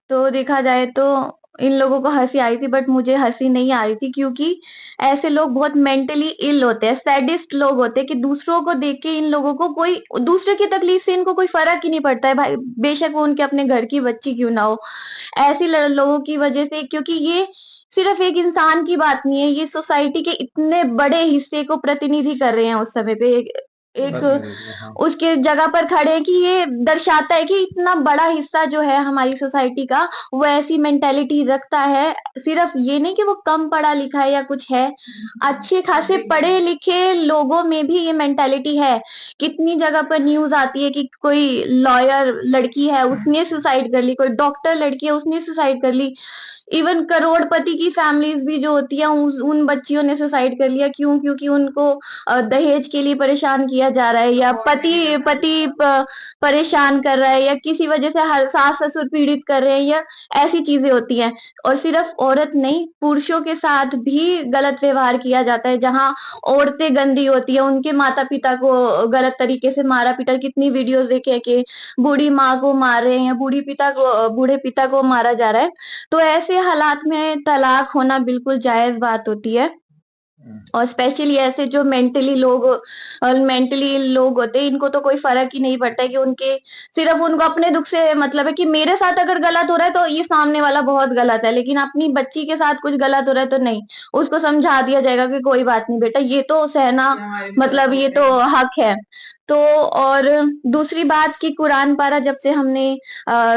Speaker 7: तो देखा जाए तो इन लोगों को हँसी आई थी, बट मुझे हँसी नहीं आ रही थी, क्योंकि ऐसे लोग बहुत मेंटली इल होते हैं, सैडिस्ट लोग होते हैं कि दूसरों को देख के इन लोगों को कोई दूसरे की तकलीफ से इनको कोई फ़र्क ही नहीं पड़ता है भाई, बेशक वो उनके अपने घर की बच्ची क्यों ना हो। ऐसे लोगों की वजह से, क्योंकि ये सिर्फ़ एक इंसान की बात नहीं है, ये सोसाइटी के इतने बड़े हिस्से को प्रतिनिधि कर रहे हैं उस समय पे। एक एक
Speaker 1: हाँ
Speaker 7: उसके जगह पर खड़े हैं कि ये दर्शाता है कि इतना बड़ा हिस्सा जो है हमारी सोसाइटी का, वो ऐसी मेंटालिटी रखता है। सिर्फ ये नहीं कि वो कम पढ़ा लिखा है या कुछ है, अच्छे खासे पढ़े लिखे लोगों में भी ये मेंटालिटी है। कितनी जगह पर न्यूज़ आती है कि कोई लॉयर लड़की है उसने सुसाइड कर ली, कोई डॉक्टर लड़की है उसने सुसाइड कर ली। इवन करोड़पति की फैमिलीज़ भी जो होती हैं उन बच्चियों ने सुसाइड कर लिया। क्यों? क्योंकि उनको दहेज के लिए परेशान किया जा रहा है, या पति पति प परेशान कर रहा है, या किसी वजह से हर सास-ससुर पीड़ित कर रहे हैं, या ऐसी चीज़ें होती हैं। और सिर्फ औरत नहीं, पुरुषों के साथ भी गलत व्यवहार किया जाता है। जहाँ औरतें गंदी होती हैं, उनके माता-पिता को गलत तरीके से मारा-पीटा, कितनी वीडियोज़ देखे हैं कि बूढ़ी माँ को मार रहे हैं या बूढ़े पिता को मारा जा रहा है। तो ऐसे हालात में तलाक होना बिल्कुल जायज़ बात होती है। और स्पेशली ऐसे जो मेंटली लोग होते हैं, इनको तो कोई फ़र्क ही नहीं पड़ता है कि उनके सिर्फ़ उनको अपने दुःख से मतलब है कि मेरे साथ अगर गलत हो रहा है तो ये सामने वाला बहुत गलत है, लेकिन अपनी बच्ची के साथ कुछ गलत हो रहा है तो नहीं, उसको समझा दिया जाएगा कि कोई बात नहीं बेटा, ये तो सहना मतलब ये तो हक है। तो और दूसरी बात कि कुरान पारा जब से हमने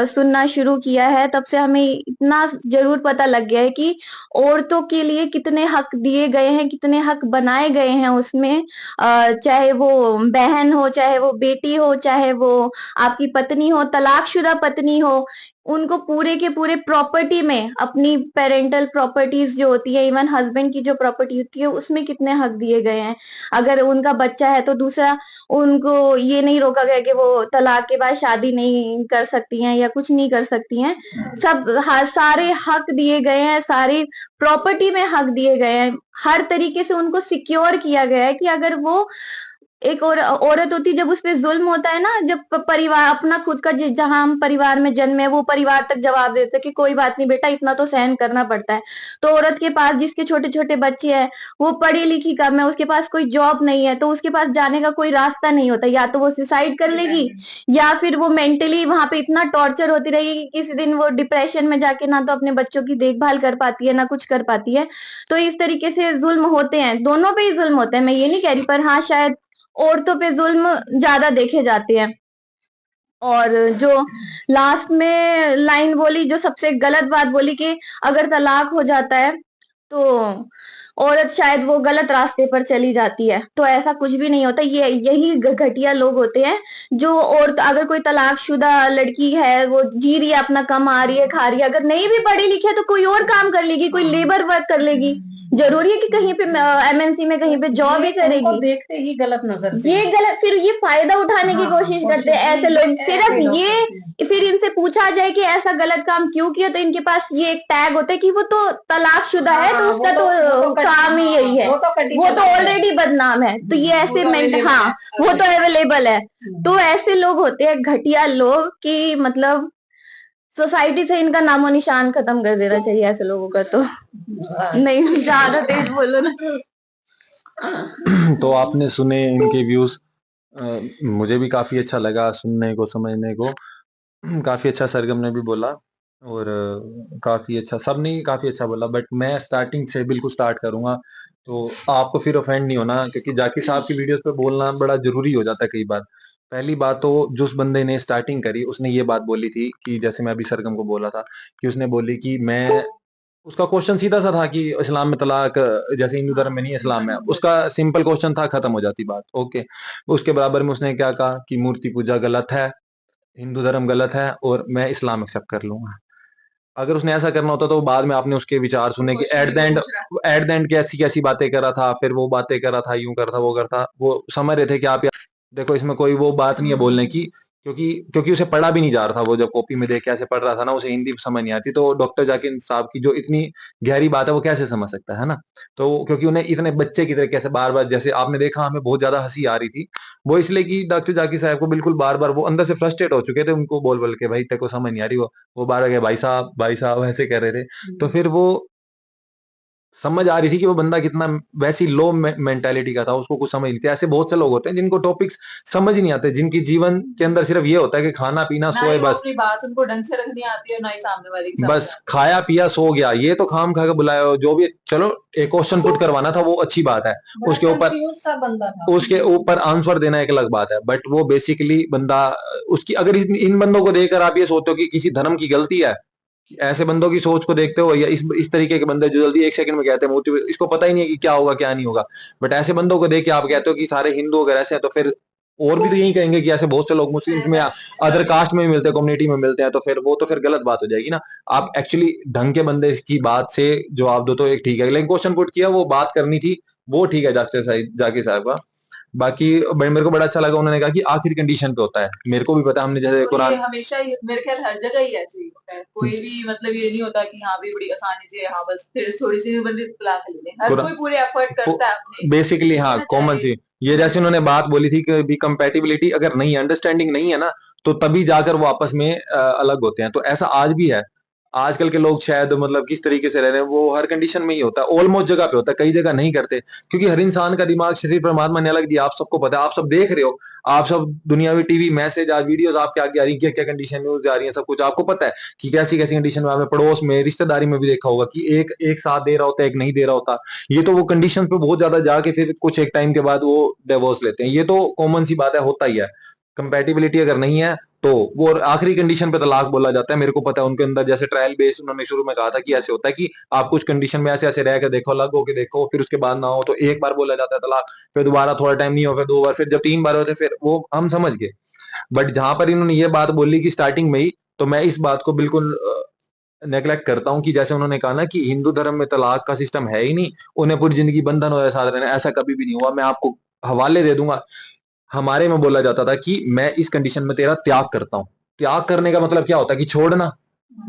Speaker 7: सुनना शुरू किया है, तब से हमें इतना ज़रूर पता लग गया है कि औरतों के लिए कितने हक दिए गए हैं, कितने हक बनाए गए हैं उसमें। चाहे वो बहन हो, चाहे वो बेटी हो, चाहे वो आपकी पत्नी हो, तलाकशुदा पत्नी हो, उनको पूरे के पूरे प्रॉपर्टी में अपनी पैरेंटल प्रॉपर्टीज़ जो होती है, इवन हस्बैंड की जो प्रॉपर्टी होती है, उसमें कितने हक दिए गए हैं। अगर उनका बच्चा है तो दूसरा उनको ये नहीं रोका गया कि वो तलाक के बाद शादी नहीं कर सकती हैं या कुछ नहीं कर सकती हैं। सारे हक दिए गए हैं, सारी प्रॉपर्टी में हक दिए गए हैं। हर तरीके से उनको सिक्योर किया गया है कि अगर वो एक और औरत होती है, जब उस पे जुल्म होता है ना, जब परिवार अपना खुद का जहां हम परिवार में जन्मे, वो परिवार तक जवाब देते कि कोई बात नहीं बेटा, इतना तो सहन करना पड़ता है। तो औरत के पास जिसके छोटे छोटे बच्चे हैं, वो पढ़ी लिखी कम है, उसके पास कोई जॉब नहीं है, तो उसके पास जाने का कोई रास्ता नहीं होता, या तो वो सुसाइड कर लेगी या फिर वो मेंटली वहां पे इतना टॉर्चर होती रहेगी कि किसी दिन वो डिप्रेशन में जाके ना तो अपने बच्चों की देखभाल कर पाती है ना कुछ कर पाती है। तो इस तरीके से जुल्म होते हैं, दोनों पे ही जुल्म होते हैं, मैं ये नहीं कह रही, पर हाँ शायद औरतों पे जुल्म ज्यादा देखे जाते हैं। और जो लास्ट में लाइन बोली, जो सबसे गलत बात बोली कि अगर तलाक हो जाता है तो औरत शायद वो गलत रास्ते पर चली जाती है, तो ऐसा कुछ भी नहीं होता। ये यही घटिया लोग होते हैं जो औरत, अगर कोई तलाकशुदा लड़की है, वो जी रही है अपना, कमा रही है, खा रही है, अगर नहीं भी पढ़ी लिखी है तो कोई और काम कर लेगी, कोई लेबर वर्क कर लेगी, जरूरी है कि कहीं पे एमएनसी में कहीं पे जॉब ही करेगी।
Speaker 2: देखते ही गलत नजर से,
Speaker 7: ये गलत, फिर ये फायदा उठाने की कोशिश करते हैं ऐसे लोग। सिर्फ ये, फिर इनसे पूछा जाए कि ऐसा गलत काम क्यों किया, तो इनके पास ये एक टैग होता है कि वो तो तलाकशुदा है, तो उसका तो काम ही यही है, वो तो ऑलरेडी बदनाम है, तो ये ऐसे हाँ वो तो अवेलेबल है। तो ऐसे लोग होते हैं घटिया लोग कि मतलब सोसाइटी से इनका नामो निशान खत्म कर देना चाहिए ऐसे लोगों का। तो नहीं ज्यादा तेज बोलो ना।
Speaker 1: तो आपने सुने इनके व्यूज, मुझे भी काफी अच्छा लगा सुनने को, समझने को। काफी अच्छा सरगम ने भी बोला, और काफी अच्छा, सब ने काफी अच्छा बोला, बट मैं स्टार्टिंग से बिल्कुल स्टार्ट करूंगा, तो आपको फिर ऑफेंड नहीं होना, क्योंकि जाकिर साहब की वीडियोस पे बोलना बड़ा जरूरी हो जाता है कई बार। पहली बात तो जिस बंदे ने स्टार्टिंग करी उसने ये बात बोली थी कि जैसे मैं अभी सरगम को बोला था कि उसने बोली कि मैं, उसका क्वेश्चन सीधा सा था कि इस्लाम में तलाक जैसे हिंदू धर्म में नहीं, इस्लाम में, उसका सिंपल क्वेश्चन था, खत्म हो जाती बात, ओके। उसके बराबर में उसने क्या कहा कि मूर्ति पूजा गलत है, हिंदू धर्म गलत है, और मैं इस्लाम एक्सेप्ट कर लूंगा। अगर उसने ऐसा करना होता तो बाद में आपने उसके विचार सुने कि एट द एंड कैसी कैसी बातें कर रहा था, फिर वो बातें कर रहा था, यूं करता वो करता, वो समझ रहे थे कि आप देखो इसमें कोई वो बात नहीं है बोलने की, क्योंकि क्योंकि उसे पढ़ा भी नहीं जा रहा था, वो जब कॉपी में देख के ऐसे पढ़ रहा था ना, उसे हिंदी समझ नहीं आती, तो डॉक्टर जाकिर साहब की जो इतनी गहरी बात है वो कैसे समझ सकता है ना। तो क्योंकि उन्हें इतने बच्चे की तरह कैसे बार बार, जैसे आपने देखा हमें बहुत ज्यादा हंसी आ रही थी, वो इसलिए कि डॉक्टर जाकिर साहब को बिल्कुल बार बार वो अंदर से फ्रस्ट्रेट हो चुके थे, उनको बोल बोल के भाई तेरे को समझ नहीं आ रही, वो बार बार भाई साहब ऐसे कह रहे थे। तो फिर वो समझ आ रही थी कि वो बंदा कितना वैसी लो मेंटालिटी का था, उसको कुछ समझ नहीं थी। ऐसे बहुत से लोग होते हैं जिनको टॉपिक्स समझ ही नहीं आते, जिनकी जीवन के अंदर सिर्फ ये होता है कि खाना पीना सोए, बस
Speaker 6: अपनी बात उनको ढंग से रखनी आती है, ना ही सामने वाले की
Speaker 1: बस खाया पिया सो गया, ये तो खाम खा के बुलाया, जो भी, चलो एक क्वेश्चन पुट करवाना था वो अच्छी बात है, उसके ऊपर आंसर देना एक अलग बात है, बट वो बेसिकली बंदा उसकी, अगर इन बंदों को देखकर आप ये सोचते हो कि किसी धर्म की गलती है, ऐसे बंदों की सोच को देखते हो, या इस तरीके के बंदे जो जल्दी एक सेकंड में कहते हैं मोटिव, इसको पता ही नहीं है कि क्या होगा क्या नहीं होगा, बट ऐसे बंदों को देख के आप कहते हो कि सारे हिंदू अगर ऐसे हैं, तो फिर और भी तो यही कहेंगे कि ऐसे बहुत से लोग मुस्लिम में, अदर कास्ट में मिलते हैं, कम्युनिटी में मिलते हैं, तो फिर वो तो फिर गलत बात हो जाएगी ना। आप एक्चुअली ढंग के बंदे की बात से जवाब दो तो एक ठीक है, लेकिन क्वेश्चन पुट किया, वो बात करनी थी, वो ठीक है जाकिर साहब का। बाकी मेरे को बड़ा अच्छा लगा, उन्होंने कहा कि आखिर कंडीशन पे होता है, मेरे को भी पता है, हमने जैसे कुरान,
Speaker 6: हमेशा मेरे ख्याल हर जगह ही ऐसे ही होता है, कोई भी मतलब ये नहीं होता कि हाँ भी बड़ी आसानी से, हाँ बस फिर थोड़ी सी भी बंदे तलाक ले लें, हर कोई पूरे एफर्ट करता है
Speaker 1: बेसिकली, हाँ कॉमन सी, ये जैसे उन्होंने बात बोली थी कि भी कंपैटिबिलिटी अगर नहीं, अंडरस्टैंडिंग नहीं है ना, तो तभी जाकर वो आपस में अलग होते हैं। तो ऐसा आज भी है, आजकल के लोग शायद मतलब किस तरीके से रह रहे हैं, वो हर कंडीशन में ही होता है, ऑलमोस्ट जगह पे होता है, कई जगह नहीं करते, क्योंकि हर इंसान का दिमाग, शरीर परमात्मा ने अलग दिया, आप सबको पता है, आप सब देख रहे हो, आप सब दुनियावी टीवी मैसेज, आज वीडियोस आपके आगे आ रही है, क्या क्या कंडीशन न्यूज आ रही है, सब कुछ आपको पता है कि कैसी कैसी कंडीशन में, आपने पड़ोस में, रिश्तेदारी में भी देखा होगा कि एक साथ दे रहा होता है, एक नहीं दे रहा होता, ये तो वो कंडीशन पे बहुत ज्यादा जाके फिर कुछ एक टाइम के बाद वो डिवोर्स लेते हैं, ये तो कॉमन सी बात है, होता ही है। कंपैटिबिलिटी अगर नहीं है तो वो आखिरी कंडीशन पे तलाक बोला जाता है, मेरे को पता है उनके अंदर जैसे ट्रायल बेस उन्होंने शुरू में कहा था कि ऐसे होता है कि आप कुछ कंडीशन में ऐसे ऐसे रह के देखो, अलग होके देखो, फिर उसके बाद ना हो तो एक बार बोला जाता है तलाक, फिर दोबारा थोड़ा टाइम नहीं हो, फिर 2 बार, फिर जब 3 बार होते फिर वो हम समझ गए। बट जहां पर इन्होंने ये बात बोली कि स्टार्टिंग में ही, तो मैं इस बात को बिल्कुल नेग्लेक्ट करता हूं कि जैसे उन्होंने कहा ना कि हिंदू धर्म में तलाक का सिस्टम है ही नहीं, उन्हें पूरी जिंदगी बंधन हो साथ रहना, ऐसा कभी भी नहीं हुआ। मैं आपको हवाले दे दूंगा, हमारे में बोला जाता था कि मैं इस कंडीशन में तेरा त्याग करता हूं। त्याग करने का मतलब क्या होता है कि छोड़ना,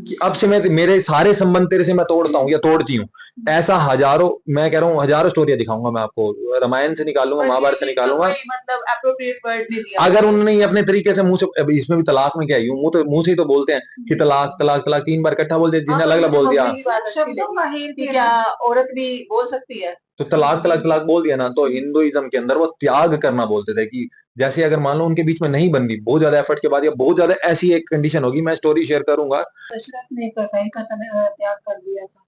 Speaker 1: कि अब से मैं मेरे सारे संबंध तेरे से मैं तोड़ता हूँ या तोड़ती हूँ। ऐसा हजारों, मैं कह रहा हूँ हजारों स्टोरियां दिखाऊंगा मैं आपको, रामायण से निकालूंगा,
Speaker 6: पर ये
Speaker 1: महाभारत से
Speaker 6: चीज का
Speaker 1: निकालूंगा।
Speaker 6: कोई मतलब एप्रोप्रिएट वर्ड नहीं दिया
Speaker 1: अगर
Speaker 6: हुआ है।
Speaker 1: उन्होंने ये अपने तरीके से मुंह से, अभी इसमें भी तलाक में क्या है, यूं मुंह से ही तो बोलते हैं कि तलाक तलाक तलाक 3 बार इकट्ठा बोल दिया,
Speaker 6: हाँ,
Speaker 1: जिसने
Speaker 6: पर
Speaker 1: अलग अलग
Speaker 6: मुझे
Speaker 1: बोल दिया।
Speaker 6: मम्मी की बात अच्छी
Speaker 2: शब्दों का
Speaker 6: लगी
Speaker 2: हेर
Speaker 6: कि
Speaker 2: फेर
Speaker 6: क्या
Speaker 2: है।
Speaker 6: औरत भी बोल सकती है।
Speaker 1: तो तलाक तलाक तलाक बोल दिया ना, तो हिंदुइज्म के अंदर वो त्याग करना बोलते थे कि जैसे अगर मान लो उनके बीच में नहीं बन रही, बहुत ज्यादा एफर्ट के बाद या बहुत ज्यादा ऐसी एक कंडीशन होगी, मैं स्टोरी शेयर करूंगा।
Speaker 2: दशरथ ने कई का त्याग कर दिया था,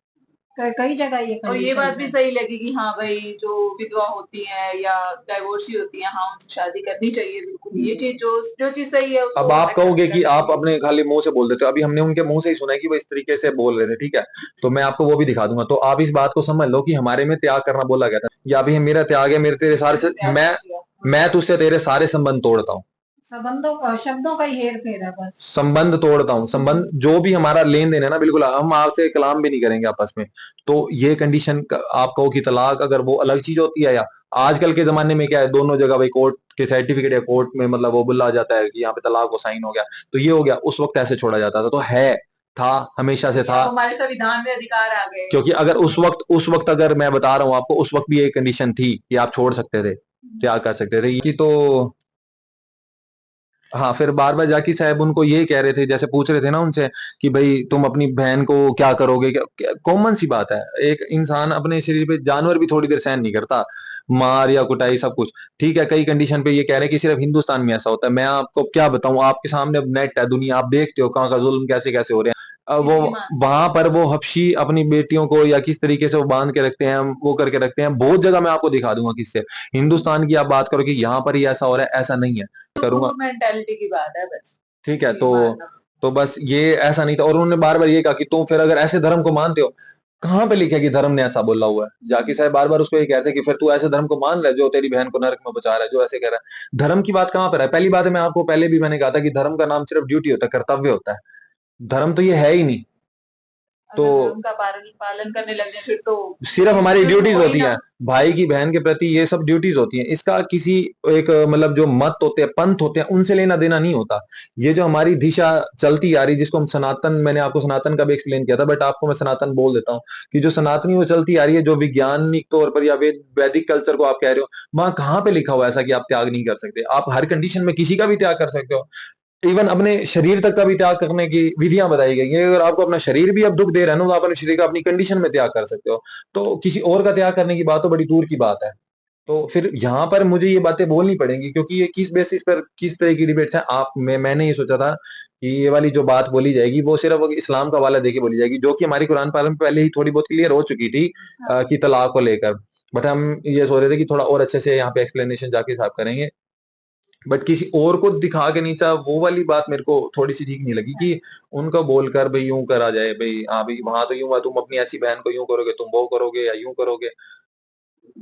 Speaker 2: कई जगह ये
Speaker 6: और ये बात
Speaker 2: कंडीशंस
Speaker 6: भी
Speaker 2: हैं।
Speaker 6: सही लगी कि हाँ भाई, जो विधवा होती हैं या डाइवोर्सी होती हैं, हाँ उनसे शादी करनी चाहिए, बिल्कुल ये चीज जो जो चीज सही है
Speaker 1: अब
Speaker 6: उसको
Speaker 1: आप
Speaker 6: एक्सेप्ट
Speaker 1: कहोगे कि
Speaker 6: करना
Speaker 1: आप
Speaker 6: चाहिए।
Speaker 1: अपने खाली मुंह से बोल देते हो, अभी हमने उनके मुंह से ही सुना है कि वो इस तरीके से बोल रहे थे, ठीक है, तो मैं आपको वो भी दिखा दूंगा, तो आप इस बात को समझ लो कि हमारे में त्याग करना बोला गया था, या अभी मेरा त्याग है, मेरे तेरे सारे से,
Speaker 6: त्याग
Speaker 1: मैं
Speaker 6: कर दिया।
Speaker 1: मैं तुझसे तेरे सारे संबंध तोड़ता हूँ,
Speaker 2: संबंधों शब्दों का ही हेर फेर है बस।
Speaker 1: संबंध तोड़ता हूँ, संबंध जो भी हमारा लेन देन है ना, बिल्कुल हम आपसे कलाम भी नहीं करेंगे आपस में। तो ये कंडीशन आप कहो कि तलाक अगर वो अलग चीज होती है, या आजकल के जमाने में क्या है, दोनों जगह भाई कोर्ट के सर्टिफिकेट या कोर्ट में मतलब वो बुला जाता है कि यहाँ पे तलाक को साइन हो गया, तो ये हो गया, उस वक्त ऐसे छोड़ा जाता था, तो है, था, हमेशा से
Speaker 6: ये
Speaker 1: था।
Speaker 6: अब हमारे संविधान में अधिकार आ गए।
Speaker 1: क्योंकि अगर उस वक्त अगर मैं बता रहा हूँ आपको, उस वक्त भी एक कंडीशन थी कि आप छोड़ सकते थे, त्याग कर सकते थे, कि तो हाँ, फिर बार-बार जाकिर साहब उनको ये कह रहे थे, जैसे पूछ रहे थे ना उनसे कि भई तुम अपनी बहन को क्या करोगे? क्या कॉमन सी बात है। एक इंसान अपने शरीर पे, जानवर भी थोड़ी देर सहन नहीं करता, मार या कुटाई सब कुछ। ठीक है, कई कंडीशन पे ये कह रहे हैं कि सिर्फ हिंदुस्तान में ऐसा होता है। मैं आपको क्या बताऊँ, आपके सामने अब नेट है, दुनिया, आप देखते हो कहाँ का ज़ुल्म कैसे-कैसे हो रहे हैं। वो
Speaker 6: किसी मान
Speaker 1: वहाँ पर वो हबशी अपनी बेटियों को या किस तरीके से वो बाँध के रखते हैं, वो करके रखते हैं। बहुत जगह मैं आपको दिखा दूँगा किस्से। हिंदुस्तान की आप बात करो कि यहाँ पर ही ऐसा हो रहा है, ऐसा नहीं है। करूँगा,
Speaker 6: मेंटालिटी की बात है बस।
Speaker 1: ठीक है,
Speaker 6: ये मानना।
Speaker 1: तो बस ये ऐसा नहीं था, और उन्होंने बार-बार ये कहा कि तुम फिर अगर ऐसे धर्म को मानते हो, कहाँ पे लिखा है कि धर्म ने ऐसा बोला हुआ है? जाकिर साहब बार-बार उसको ये कहते हैं कि फिर तू ऐसे धर्म को मान ले जो तेरी बहन को नरक में पहुँचा रहा है, जो ऐसे कह रहा है। धर्म की बात कहाँ पर है? पहली बात है, मैं आपको पहले भी मैंने कहा था कि धर्म का नाम सिर्फ ड्यूटी होता है, कर्तव्य होता है। धर्म तो ये है ही नहीं। तो
Speaker 6: अगर धर्म का पालन करने लग जाए फिर तो
Speaker 1: सिर्फ हमारी
Speaker 6: फिर
Speaker 1: ड्यूटीज
Speaker 6: वही
Speaker 1: होती
Speaker 6: ना।
Speaker 1: हैं, भाई की बहन के प्रति ये सब ड्यूटीज होती हैं। इसका किसी एक मतलब जो मत होते हैं, पंथ होते हैं, उनसे लेना देना नहीं होता। ये जो हमारी दिशा चलती आ रही, जिसको हम सनातन, मैंने आपको सनातन का भी एक्सप्लेन किया था, बट आपको मैं सनातन बोल देता हूँ कि जो सनातनी वो चलती आ रही है, जो वैज्ञानिक तौर पर या वैदिक कल्चर को आप कह रहे हो, वहां कहाँ पे लिखा हुआ है ऐसा कि आप त्याग नहीं कर सकते? आप हर कंडीशन में किसी का भी त्याग कर सकते हो। इवन अपने शरीर तक का भी त्याग करने की विधियां बताई गई हैं। अगर आपको अपना शरीर भी अब दुख दे रहा है ना, तो आप अपने शरीर का अपनी कंडीशन में त्याग कर सकते हो। तो किसी और का त्याग करने की बात तो बड़ी दूर की बात है। तो फिर यहाँ पर मुझे ये बातें बोलनी पड़ेंगी, क्योंकि ये किस बेसिस पर किस तरह की डिबेट्स हैं। मैंने ये सोचा था कि ये वाली जो बात बोली जाएगी वो सिर्फ इस्लाम का हवाला देके बोली जाएगी, जो कि हमारी कुरान पाक में पहले ही थोड़ी बहुत क्लियर हो चुकी थी कि तलाक को लेकर। बट हम ये सोच रहे थे कि थोड़ा और अच्छे से यहाँ पे एक्सप्लेनेशन जाके साहब करेंगे, बट किसी और को दिखा के नीचा, वो वाली बात मेरे को थोड़ी-सी ठीक नहीं लगी कि उनको बोलकर भई यूँ करा जाए, भई हाँ, भई वहाँ तो यूँ है, तुम अपनी ऐसी बहन को यूँ करोगे, तुम वो करोगे या यूँ करोगे।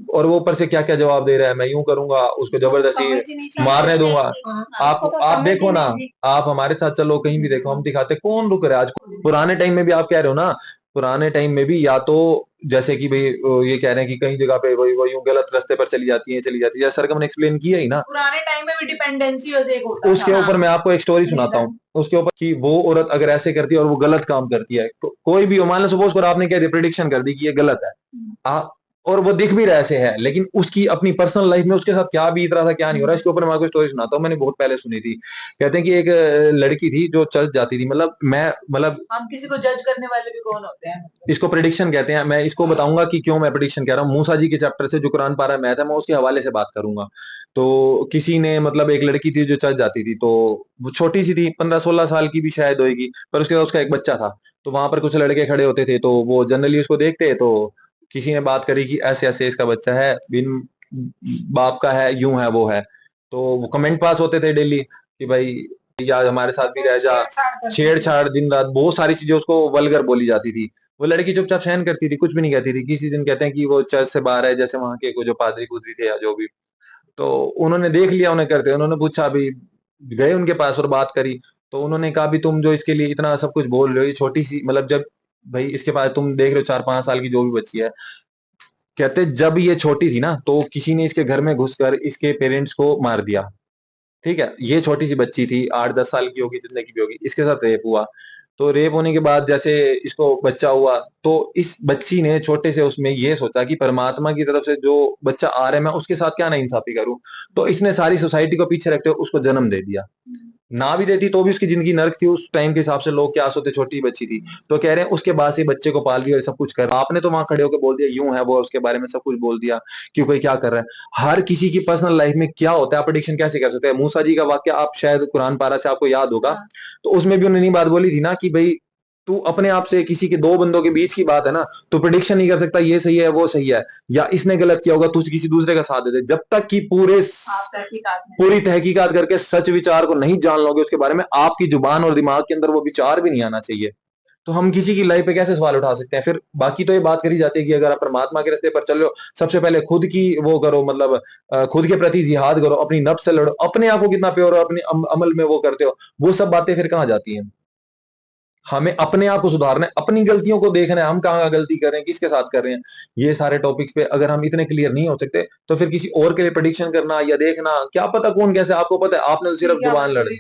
Speaker 1: और वो ऊपर से क्या-क्या जवाब दे रहा है, मैं यूँ करूँगा, उसको
Speaker 2: उसको तो
Speaker 1: जबरदस्ती
Speaker 2: समझ ही नहीं
Speaker 1: मारने दूँगा।
Speaker 2: हाँ,
Speaker 1: आप
Speaker 2: उसको तो
Speaker 1: आप
Speaker 2: समझ
Speaker 1: देखो
Speaker 2: ही
Speaker 1: ना,
Speaker 2: नहीं थी।
Speaker 1: आप हमारे साथ चलो कहीं भी देखो, हम दिखाते हैं, कौन रुक रहा है आज? पुराने टाइम में भी आप कह रहे हो ना, पुराने टाइम में भी या तो जैसे कि भई ये कह रहे हैं कि कई जगह पे वही वो यूँ गलत रास्ते पर चली जाती है। जैसे सरगम ने एक्सप्लेन किया ही ना।
Speaker 6: पुराने टाइम में भी डिपेंडेंसी वैसे एक होता
Speaker 1: उसके
Speaker 6: था।
Speaker 1: ऊपर मैं आपको एक स्टोरी सुनाता
Speaker 6: रीजन।
Speaker 1: हूँ, उसके ऊपर कि वो औरत अगर ऐसे करती है और वो गलत काम करती है, कोई भी हो, मान लो सपोज करो आपने कह दिया, प्रिडिक्शन कर दी कि ये गलत है, आ, और वो दिख भी रहा ऐसे है, लेकिन उसकी अपनी पर्सनल लाइफ में उसके साथ क्या बीत रहा था, क्या नहीं हो रहा, इसके ऊपर मैं आपको स्टोरी सुनाता हूँ। मैंने बहुत पहले सुनी थी। कहते हैं कि एक लड़की थी जो चर्च जाती थी, मतलब
Speaker 6: हम किसी को जज करने वाले भी कौन होते हैं?
Speaker 1: इसको प्रिडिक्शन कहते हैं। मैं इसको बताऊंगा कि क्यों मैं प्रिडिक्शन कह रहा हूँ। मूसा जी के चैप्टर से जो कुरान पारा मैथ है, मैं उसके हवाले से बात करूंगा। तो किसी ने, मतलब एक लड़की थी जो चर्च जाती थी, तो वो छोटी सी थी, 15-16 साल की भी शायद होगी, पर उसके बाद उसका एक बच्चा था। तो वहां पर कुछ लड़के खड़े होते थे, तो वो जनरली उसको देखते, तो किसी ने बात करी कि ऐसे ऐसे इसका बच्चा है, बिन बाप का है, यूं है, वो है। तो वो कमेंट पास होते थे डेली कि भाई या हमारे साथ भी रह जा, छेड़छाड़ दिन रात, बहुत सारी चीजें उसको वल्गर बोली जाती थी। वो लड़की चुपचाप सहन करती थी, कुछ भी नहीं कहती थी। किसी दिन कहते हैं कि वो चर्च से बाहर है, जैसे वहां के जो पादरी पुदरी थे या जो भी, तो उन्होंने देख लिया उन्हें करते, उन्होंने पूछा, अभी गए उनके पास और बात करी। तो उन्होंने कहा, भी तुम जो इसके लिए इतना सब कुछ बोल रहे हो, ये छोटी सी, मतलब जब भाई इसके पास तुम देख रहे हो 4-5 साल की जो भी बच्ची है, कहते जब ये छोटी थी ना, तो किसी ने इसके घर में घुसकर इसके पेरेंट्स को मार दिया। ठीक है, ये छोटी सी बच्ची थी, 8-10 साल की होगी, जितने की भी होगी, इसके साथ रेप हुआ। तो रेप होने के बाद जैसे इसको बच्चा हुआ, तो इस बच्ची ने छोटे से उसमें ये सोचा कि परमात्मा की तरफ से जो बच्चा आ रहा है मैं उसके साथ क्या ना इंसाफी करूं, तो इसने सारी सोसाइटी को पीछे रखते हुए उसको जन्म दे दिया। ना भी देती तो भी उसकी जिंदगी नर्क थी उस टाइम के हिसाब से, लोग क्या सोचते, छोटी बच्ची थी। तो कह रहे हैं उसके बाद से बच्चे को पाल रही है, सब कुछ कर, आपने तो वहां खड़े होकर बोल दिया यूं है वो, उसके बारे में सब कुछ बोल दिया कि कोई क्या कर रहा है। हर किसी की पर्सनल लाइफ में क्या होता है आप प्रेडिक्शन कैसे कर सकते हैं। मूसा जी का वाक्य आप शायद कुरान पारा से आपको याद होगा, तो उसमें भी उन्होंने बात बोली थी ना कि भाई तू अपने आप से, किसी के दो बंदों के बीच की बात है ना, तो प्रिडिक्शन नहीं कर सकता ये सही है वो सही है, या इसने गलत किया होगा, तू किसी दूसरे का साथ दे दे। जब तक कि पूरी तहकीकात करके सच विचार को नहीं जान लोगे उसके बारे में, आपकी जुबान और दिमाग के अंदर वो विचार भी नहीं आना चाहिए। तो हम किसी की लाइफ पे कैसे सवाल उठा सकते हैं फिर। बाकी तो ये बात करी जाती है कि अगर आप परमात्मा के रास्ते पर चल रहे हो, सबसे पहले खुद की वो करो, मतलब खुद के प्रति जिहाद करो, अपनी नफ्स से लड़ो, अपने आप को कितना प्योर हो, अपने अमल में वो करते हो, वो सब बातें फिर कहाँ जाती हैं। हमें अपने आप को सुधारना है, अपनी गलतियों को देखना है, हम कहाँ गलती कर रहे हैं, किसके साथ कर रहे हैं। ये सारे टॉपिक्स पे अगर हम इतने क्लियर नहीं हो सकते तो फिर किसी और के लिए प्रेडिक्शन करना या देखना, क्या पता कौन कैसे, आपको पता है आपने तो सिर्फ जुबान लड़ी,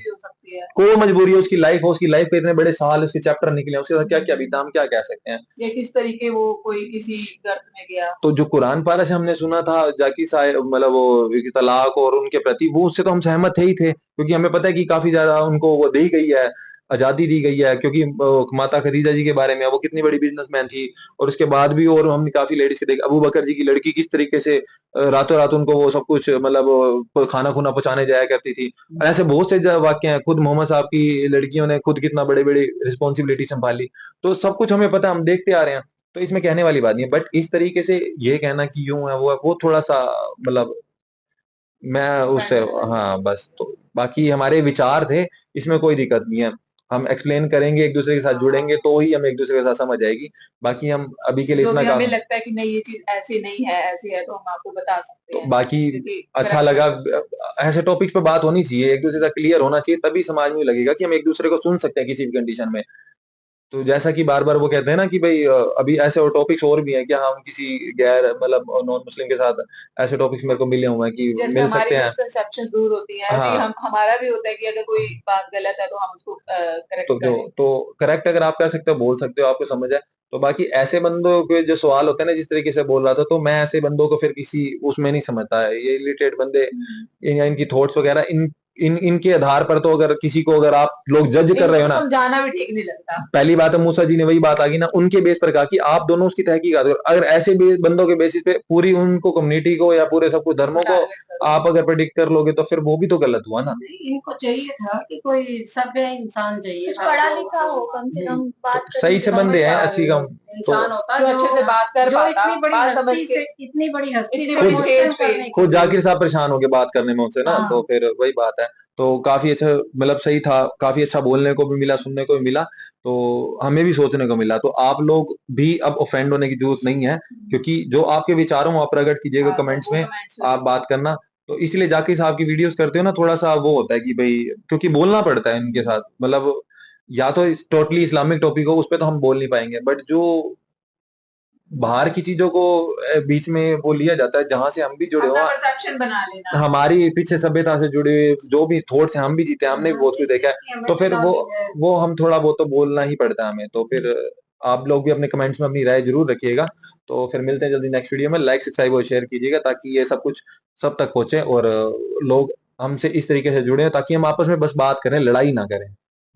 Speaker 1: कोई मजबूरी है, उसकी लाइफ हो, उसकी लाइफ पे इतने बड़े साल उसके चैप्टर निकले, उसके साथ क्या क्या बीता, हम क्या कह सकते हैं,
Speaker 6: या किस तरीके वो कोई किसी गर्त में गया।
Speaker 1: तो जो कुरान पारा से हमने सुना था जाकी साहब, मतलब वो तलाक और उनके प्रति, वो उससे तो हम सहमत थे ही थे, क्योंकि हमें पता है कि काफी ज्यादा उनको वो दी गई है, आजादी दी गई है, क्योंकि माता खदीजा जी के बारे में वो कितनी बड़ी बिजनेसमैन थी, और उसके बाद भी और हमने काफी लेडीज के देखे, अबू बकर जी की लड़की किस तरीके से रातों रात उनको वो सब कुछ, मतलब खाना खुना पहुंचाने जाया करती थी। ऐसे बहुत से वाक्य हैं, खुद मोहम्मद साहब की लड़कियों ने खुद कितना बड़े बड़े रिस्पॉन्सिबिलिटी संभाली, तो सब कुछ हमें पता है, हम देखते आ रहे हैं, तो इसमें कहने वाली बात नहीं है। बट इस तरीके से ये कहना कि यूं है वो थोड़ा सा, मतलब मैं उससे, हाँ बस, तो बाकी हमारे विचार थे, इसमें कोई दिक्कत नहीं है, हम एक्सप्लेन करेंगे, एक दूसरे के साथ जुड़ेंगे तो ही हम एक दूसरे के साथ समझ आएगी। बाकी हम अभी के लिए
Speaker 6: जो
Speaker 1: इतना
Speaker 6: भी हमें
Speaker 1: काम,
Speaker 6: लगता है कि नहीं ये चीज ऐसी नहीं है, ऐसी है, तो हम आपको बता सकते
Speaker 1: तो
Speaker 6: हैं।
Speaker 1: बाकी
Speaker 6: क्योंकि
Speaker 1: अच्छा
Speaker 6: correct
Speaker 1: लगा, ऐसे टॉपिक्स पे बात होनी चाहिए, एक दूसरे का क्लियर होना चाहिए, तभी समाज में लगेगा कि हम एक दूसरे को सुन सकते हैं किसी भी कंडीशन में। तो जैसा कि बार बार वो कहते हैं ना कि भाई अभी ऐसे और टॉपिक्स और भी हैं कि हम किसी गैर, मतलब नॉन मुस्लिम के साथ ऐसे टॉपिक्स मेरे को मिले हुए हैं कि
Speaker 6: जैसे
Speaker 1: मिल
Speaker 6: हमारी
Speaker 1: सकते हैं।
Speaker 6: मिसकंसेप्शंस दूर होती हैं, अभी
Speaker 1: हाँ,
Speaker 6: हम हमारा भी होता है कि अगर कोई बात गलत है तो हम उसको करेक्ट
Speaker 1: तो जो
Speaker 6: करें।
Speaker 1: तो करेक्ट अगर आप कर सकते हो, बोल सकते हो, आपको समझ है, तो बाकी ऐसे बंदों के जो सवाल होते हैं ना, जिस तरीके से बोल रहा था, तो मैं ऐसे बंदों को फिर किसी उसमें नहीं समझता है, ये इलिटरेट बंदे, या इनकी थॉट्स वगैरह, इनके आधार पर तो अगर किसी को, अगर आप लोग जज कर रहे हो
Speaker 6: इनको
Speaker 1: ना,
Speaker 6: समझाना भी ठीक नहीं लगता।
Speaker 1: पहली बात है मूसा जी ने वही बात आ गई ना, उनके बेस पर कहा कि आप दोनों उसकी तहकीकात करो। अगर ऐसे बंदों के बेसिस पे पूरी उनको कम्युनिटी को या पूरे सब कुछ धर्मों को आप अगर प्रेडिक्ट कर लोगे, तो फिर वो भी तो गलत हुआ ना।
Speaker 2: इनको चाहिए था कि कोई सभ्य इंसान चाहिए था,
Speaker 7: पढ़ा लिखा हो, कम से कम बात
Speaker 1: तो सही से बंदे हैं, अच्छी कम,
Speaker 2: इंसान होता
Speaker 6: जो अच्छे से बात कर
Speaker 2: जो
Speaker 6: पाता,
Speaker 2: इतनी बड़ी
Speaker 6: बात समझ
Speaker 2: हस्ती
Speaker 6: के,
Speaker 2: से, इतनी बड़ी हस्ती
Speaker 6: इतनी
Speaker 2: से
Speaker 6: बड़ी
Speaker 2: क्वेश्चन
Speaker 6: स्टेज पे
Speaker 2: करने की
Speaker 1: खुद
Speaker 2: थी।
Speaker 1: जाकिर साहब परेशान हो गए बात करने में उनसे ना, तो फिर वही बात है। तो काफी अच्छा, मतलब सही था, काफी अच्छा बोलने को भी मिला, सुनने को भी मिला, तो हमें भी सोचने को मिला। तो आप लोग भी अब ऑफेंड होने की जरूरत नहीं है, क्योंकि जो आपके विचारों को आप प्रकट कीजिएगा कमेंट्स में, आप बात करना। तो इसलिए जाकिर साहब की वीडियोस करते हो ना, थोड़ा सा वो होता है कि भाई, क्योंकि बोलना पड़ता है इनके साथ, मतलब या तो टोटली इस्लामिक टॉपिक हो, उस पर तो हम बोल नहीं पाएंगे, बट जो बाहर की चीजों को बीच में वो लिया जाता है, जहां से हम भी जुड़े
Speaker 6: अपना
Speaker 1: हो,
Speaker 6: परसेप्शन बना लेना।
Speaker 1: हमारी पीछे सभ्यता से जुड़े हुए जो भी थॉट्स हैं, हम भी जीते हैं, हमने भी बहुत कुछ देखा है, तो फिर वो हम थोड़ा बहुत तो बोलना ही पड़ता है हमें। तो फिर आप लोग भी अपने कमेंट्स में अपनी राय जरूर रखिएगा। तो फिर मिलते हैं जल्दी नेक्स्ट वीडियो में, लाइक सब्सक्राइब और शेयर कीजिएगा, ताकि ये सब कुछ सब तक पहुंचे और लोग हमसे इस तरीके से जुड़े, ताकि हम आपस में बस बात करें, लड़ाई ना करें,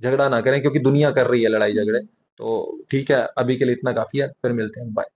Speaker 1: झगड़ा ना करें, क्योंकि दुनिया कर रही है लड़ाई झगड़े। तो ठीक है, अभी के लिए इतना काफी है, फिर मिलते हैं, बाय।